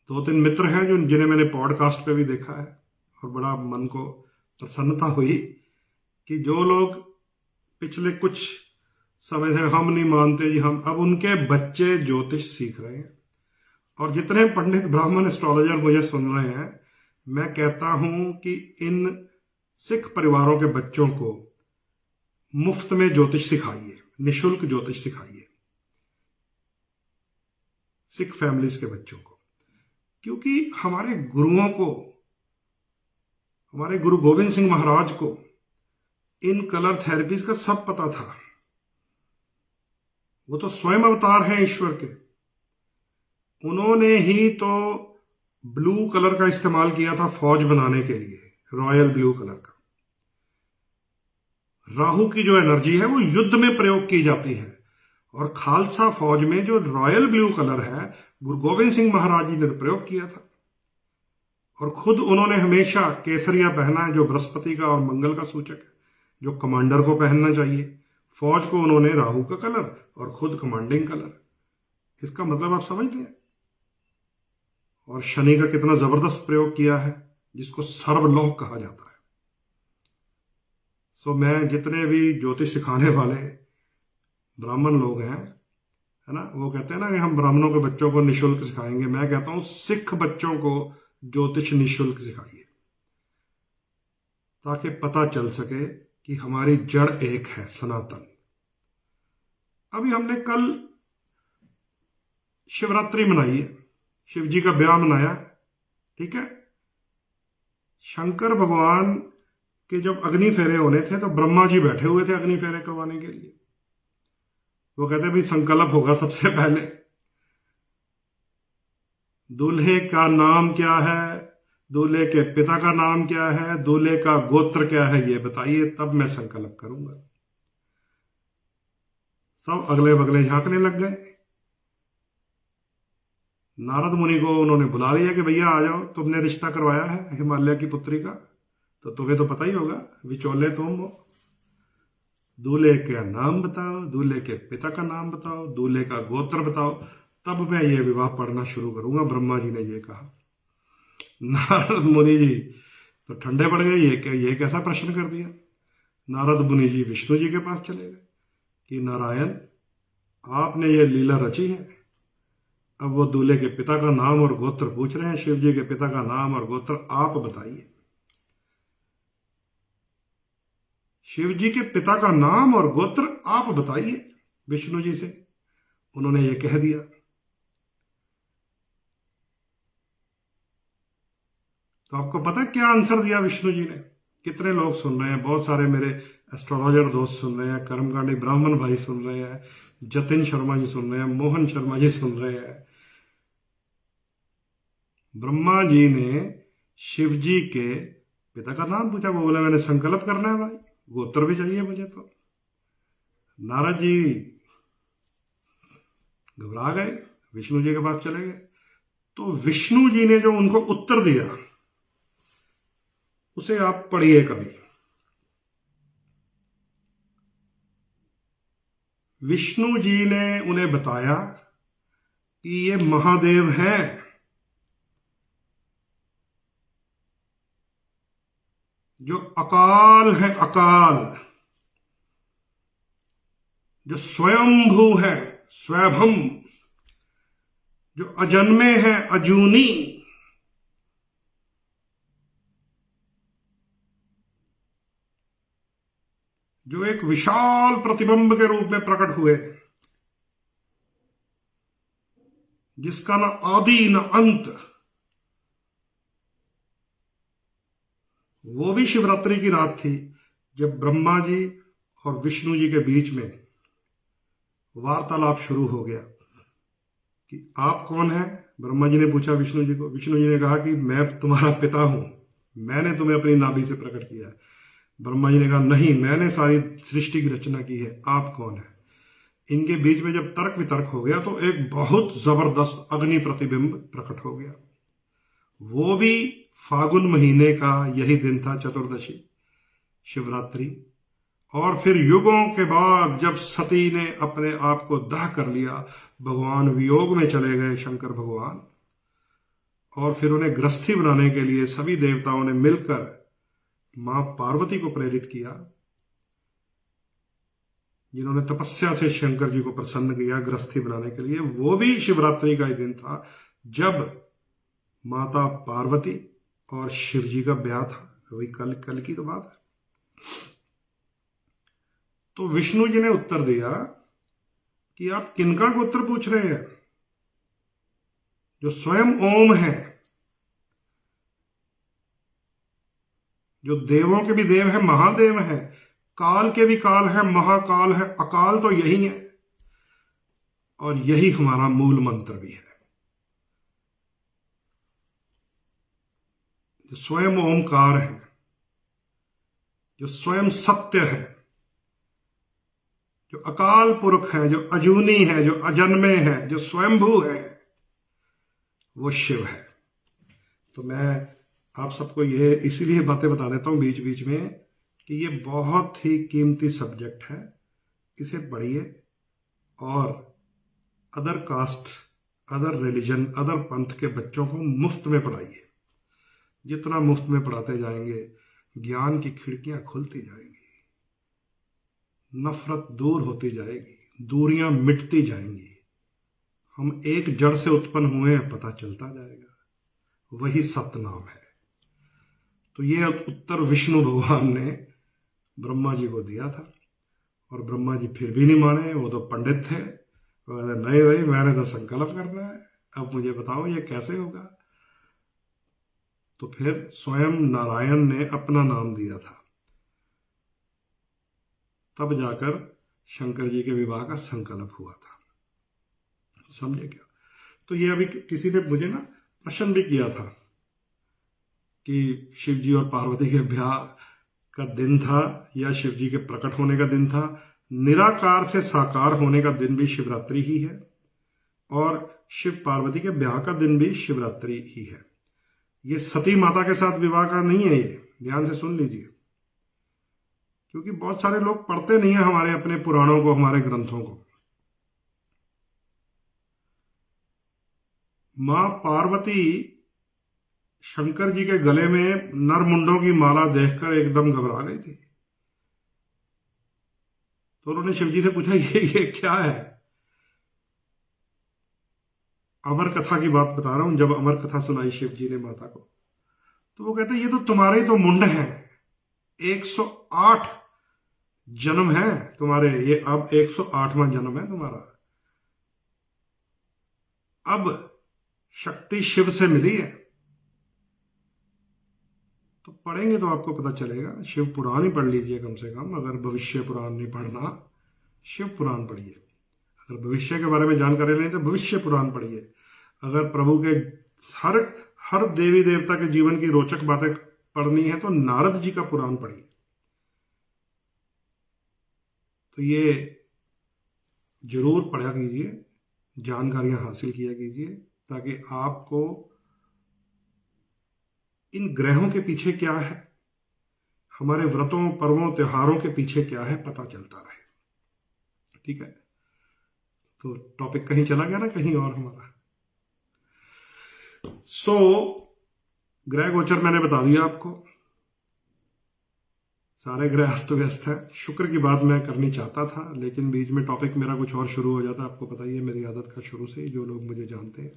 Speaker 1: 2-3 मित्र हैं जिन्हें मैंने पॉडकास्ट पे भी देखा है, और बड़ा मन को प्रसन्नता हुई कि जो लोग पिछले कुछ समय से हम नहीं मानते जी हम, अब उनके बच्चे ज्योतिष सीख रहे हैं। और जितने पंडित ब्राह्मण एस्ट्रोलॉजर मुझे सुन रहे हैं, मैं कहता हूं कि इन सिख परिवारों के बच्चों को मुफ्त में ज्योतिष सिखाइए, निशुल्क ज्योतिष सिखाइए सिख फैमिलीज के बच्चों को। क्योंकि हमारे गुरुओं को, हमारे गुरु गोविंद सिंह महाराज को इन कलर थेरेपीज का सब पता था। वो तो स्वयं अवतार हैं ईश्वर के। उन्होंने ही तो ब्लू कलर का इस्तेमाल किया था फौज बनाने के लिए, रॉयल ब्लू कलर का। राहु की जो एनर्जी है वो युद्ध में प्रयोग की जाती है, और खालसा फौज में जो रॉयल ब्लू कलर है, गुरु गोविंद सिंह महाराज जी ने प्रयोग किया था। और खुद उन्होंने हमेशा केसरिया पहना है, जो बृहस्पति का और मंगल का सूचक है, जो कमांडर को पहनना चाहिए। फौज को उन्होंने राहु का कलर और खुद कमांडिंग कलर। इसका मतलब आप समझते हैं। और शनि का कितना जबरदस्त प्रयोग किया है, जिसको सर्वलोक कहा जाता है। सो मैं जितने भी ज्योतिष सिखाने वाले ब्राह्मण लोग हैं, है ना, वो कहते हैं ना कि हम ब्राह्मणों के बच्चों को निशुल्क सिखाएंगे। मैं कहता हूं सिख बच्चों को ज्योतिष निशुल्क सिखाइए, ताकि पता चल सके कि हमारी जड़ एक है, सनातन। अभी हमने कल शिवरात्रि मनाई है, शिव जी का ब्याह मनाया, ठीक है। शंकर भगवान के जब अग्नि फेरे होने थे तो ब्रह्मा जी बैठे हुए थे अग्नि फेरे करवाने के लिए। वो कहते भाई संकल्प होगा सबसे पहले, दूल्हे का नाम क्या है, दूल्हे के पिता का नाम क्या है, दूल्हे का गोत्र क्या है, ये बताइए, तब मैं संकल्प करूंगा। सब अगले बगले झांकने लग गए। नारद मुनि को उन्होंने बुला लिया कि भैया आ जाओ, तुमने रिश्ता करवाया है हिमालय की पुत्री का, तो तुम्हें तो पता ही होगा, विचोले तुम हो। दूल्हे का नाम बताओ, दूल्हे के पिता का नाम बताओ, दूल्हे का गोत्र बताओ, तब मैं ये विवाह पढ़ना शुरू करूंगा। ब्रह्मा जी ने ये कहा। नारद मुनि जी तो ठंडे पड़ गए, ये कैसा प्रश्न कर दिया। नारद मुनि जी विष्णु जी के पास चले गए कि नारायण, आपने ये लीला रची है, अब वो दूल्हे के पिता का नाम और गोत्र पूछ रहे हैं, शिव जी के पिता का नाम और गोत्र आप बताइए। शिव जी के पिता का नाम और गोत्र आप बताइए विष्णु जी से। उन्होंने ये कह दिया। तो आपको पता है क्या आंसर दिया विष्णु जी ने? कितने लोग सुन रहे हैं, बहुत सारे मेरे एस्ट्रोलॉजर दोस्त सुन रहे हैं, कर्मकांडी ब्राह्मण भाई सुन रहे हैं, जतिन शर्मा जी सुन रहे हैं, मोहन शर्मा जी सुन रहे हैं। ब्रह्मा जी ने शिव जी के पिता का नाम पूछा। वो बोले मैंने संकल्प करना है भाई, गोत्र भी चाहिए मुझे। तो नारद जी घबरा गए, विष्णु जी के पास चले गए। तो विष्णु जी ने जो उनको उत्तर दिया उसे आप पढ़िए कभी। विष्णु जी ने उन्हें बताया कि ये महादेव हैं, जो अकाल है, अकाल, जो स्वयंभू है, स्वयंभम, जो अजन्मे हैं, अजूनी, जो एक विशाल प्रतिबिंब के रूप में प्रकट हुए, जिसका न आदि न अंत। वो भी शिवरात्रि की रात थी जब ब्रह्मा जी और विष्णु जी के बीच में वार्तालाप शुरू हो गया कि आप कौन हैं। ब्रह्मा जी ने पूछा विष्णु जी को। विष्णु जी ने कहा कि मैं तुम्हारा पिता हूं, मैंने तुम्हें अपनी नाभि से प्रकट किया है। ब्रह्मा जी ने कहा नहीं, मैंने सारी सृष्टि की रचना की है, आप कौन है। इनके बीच में जब तर्क वितर्क हो गया तो एक बहुत जबरदस्त अग्नि प्रतिबिंब प्रकट हो गया। वो भी फागुन महीने का यही दिन था, चतुर्दशी, शिवरात्रि। और फिर युगों के बाद जब सती ने अपने आप को दाह कर लिया, भगवान वियोग में चले गए, शंकर भगवान, और फिर उन्हें गृहस्थी बनाने के लिए सभी देवताओं ने मिलकर मां पार्वती को प्रेरित किया, जिन्होंने तपस्या से शंकर जी को प्रसन्न किया गृहस्थी बनाने के लिए। वो भी शिवरात्रि का ही दिन था जब माता पार्वती और शिव जी का ब्याह था। वही कल की तो बात है। तो विष्णु जी ने उत्तर दिया कि आप किनका गोत्र पूछ रहे हैं? जो स्वयं ओम है, जो देवों के भी देव है, महादेव है, काल के भी काल है, महाकाल है, अकाल तो यही है। और यही हमारा मूल मंत्र भी है। जो स्वयं ओमकार है, जो स्वयं सत्य है, जो अकाल पुरख है, जो अजूनी है, जो अजन्मे है, जो स्वयंभू है, वो शिव है। तो मैं आप सबको ये इसीलिए बातें बता देता हूं बीच बीच में कि ये बहुत ही कीमती सब्जेक्ट है। इसे पढ़िए और other caste, other religion, other पंथ के बच्चों को मुफ्त में पढ़ाइए। जितना मुफ्त में पढ़ाते जाएंगे ज्ञान की खिड़कियां खुलती जाएंगी, नफरत दूर होती जाएगी, दूरियां मिटती जाएंगी, हम एक जड़ से उत्पन्न हुए हैं पता चलता जाएगा, वही सतनाम है। तो ये उत्तर विष्णु भगवान ने ब्रह्मा जी को दिया था और ब्रह्मा जी फिर भी नहीं माने। वो तो पंडित थे, वो कहते नहीं भाई, मैंने तो संकल्प करना है, अब मुझे बताओ ये कैसे होगा। तो फिर स्वयं नारायण ने अपना नाम दिया था, तब जाकर शंकर जी के विवाह का संकल्प हुआ था। समझे क्या? तो ये अभी किसी ने मुझे ना प्रश्न भी किया था कि शिव जी और पार्वती के ब्याह का दिन था या शिव जी के प्रकट होने का दिन था। निराकार से साकार होने का दिन भी शिवरात्रि ही है और शिव पार्वती के ब्याह का दिन भी शिवरात्रि ही है। ये सती माता के साथ विवाह का नहीं है, ये ध्यान से सुन लीजिए, क्योंकि बहुत सारे लोग पढ़ते नहीं है हमारे अपने पुराणों को, हमारे ग्रंथों को। मां पार्वती शंकर जी के गले में नरमुंडों की माला देखकर एकदम घबरा गई थी। तो उन्होंने शिव जी से पूछा ये क्या है? अमर कथा की बात बता रहा हूं, जब अमर कथा सुनाई शिव जी ने माता को, तो वो कहते ये तो तुम्हारे ही तो मुंड है, 108 जन्म है तुम्हारे, ये अब 108वां जन्म है तुम्हारा, अब शक्ति शिव से मिली है। तो पढ़ेंगे तो आपको पता चलेगा, शिव पुराण ही पढ़ लीजिए कम से कम, अगर भविष्य पुराण नहीं पढ़ना, शिव पुराण पढ़िए। अगर भविष्य के बारे में जानकारी लें तो भविष्य पुराण पढ़िए। अगर प्रभु के हर देवी देवता के जीवन की रोचक बातें पढ़नी है तो नारद जी का पुराण पढ़िए। तो ये जरूर पढ़ा कीजिए, जानकारियां हासिल किया कीजिए, ताकि आपको इन ग्रहों के पीछे क्या है, हमारे व्रतों पर्वों त्योहारों के पीछे क्या है, पता चलता रहे। ठीक है, तो टॉपिक कहीं चला गया ना कहीं और हमारा। ग्रह गोचर मैंने बता दिया आपको, सारे ग्रह अस्त व्यस्त है। शुक्र की बात मैं करनी चाहता था, लेकिन बीच में टॉपिक मेरा कुछ और शुरू हो जाता, आपको पता ही है मेरी आदत का शुरू से ही, जो लोग मुझे जानते हैं।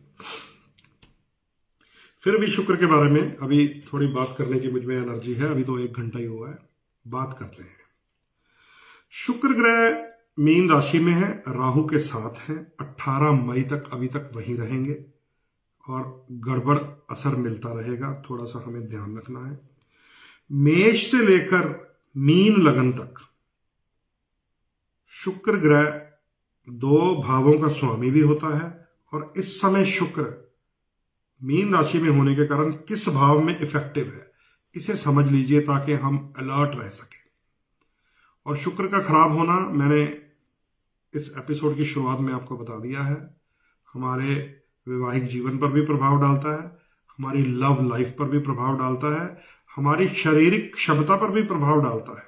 Speaker 1: फिर भी शुक्र के बारे में अभी थोड़ी बात करने की मुझ में एनर्जी है, अभी तो 1 घंटा ही हुआ है, बात करते हैं। शुक्र ग्रह मीन राशि में है, राहु के साथ है, 18 मई तक अभी तक वहीं रहेंगे और गड़बड़ असर मिलता रहेगा, थोड़ा सा हमें ध्यान रखना है। मेष से लेकर मीन लगन तक शुक्र ग्रह 2 भावों का स्वामी भी होता है, और इस समय शुक्र मीन राशि में होने के कारण किस भाव में इफेक्टिव है इसे समझ लीजिए, ताकि हम अलर्ट रह सके। और शुक्र का खराब होना मैंने इस एपिसोड की शुरुआत में आपको बता दिया है, हमारे वैवाहिक जीवन पर भी प्रभाव डालता है, हमारी लव लाइफ पर भी प्रभाव डालता है, हमारी शारीरिक क्षमता पर भी प्रभाव डालता है,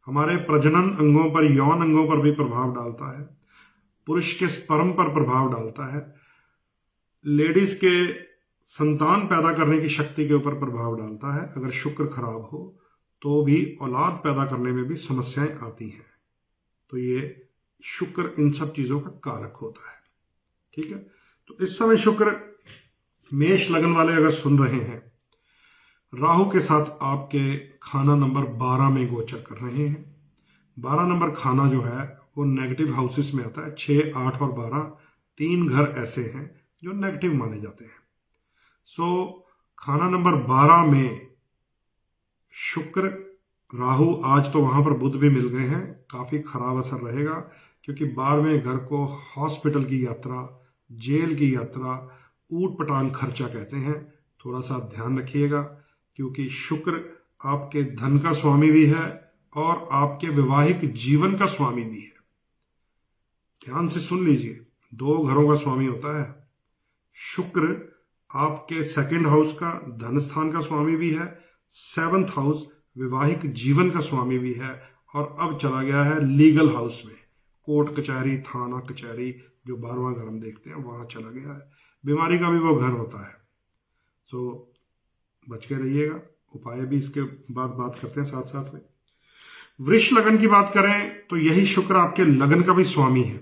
Speaker 1: हमारे प्रजनन अंगों पर, यौन अंगों पर भी प्रभाव डालता है, पुरुष के स्पर्म पर प्रभाव डालता है, लेडीज के संतान पैदा करने की शक्ति के ऊपर प्रभाव डालता है। अगर शुक्र खराब हो तो भी औलाद पैदा करने में भी समस्याएं आती हैं। तो ये शुक्र इन सब चीजों का कारक होता है। ठीक है, तो इस समय शुक्र मेष लगन वाले अगर सुन रहे हैं, राहु के साथ आपके खाना नंबर 12 में गोचर कर रहे हैं। 12 नंबर खाना जो है वो नेगेटिव हाउसेस में आता है। 6, 8 और 12 3 घर ऐसे हैं जो नेगेटिव माने जाते हैं। खाना नंबर 12 में शुक्र राहु, आज तो वहां पर बुध भी मिल गए हैं, काफी खराब असर रहेगा, क्योंकि 12वें घर को हॉस्पिटल की यात्रा, जेल की यात्रा, ऊट पटांग खर्चा कहते हैं। थोड़ा सा ध्यान रखिएगा, क्योंकि शुक्र आपके धन का स्वामी भी है और आपके वैवाहिक जीवन का स्वामी भी है। ध्यान से सुन लीजिए, 2 घरों का स्वामी होता है। शुक्र आपके 2nd हाउस का, धन स्थान का स्वामी भी है, 7th हाउस वैवाहिक जीवन का स्वामी भी है, और अब चला गया है लीगल हाउस में, कोर्ट कचहरी, थाना कचहरी, जो 12वां घर हम देखते हैं वहां चला गया है। बीमारी का भी वो घर होता है। बच के रहिएगा। उपाय भी इसके बाद बात करते हैं साथ साथ में। वृष लगन की बात करें तो यही शुक्र आपके लगन का भी स्वामी है।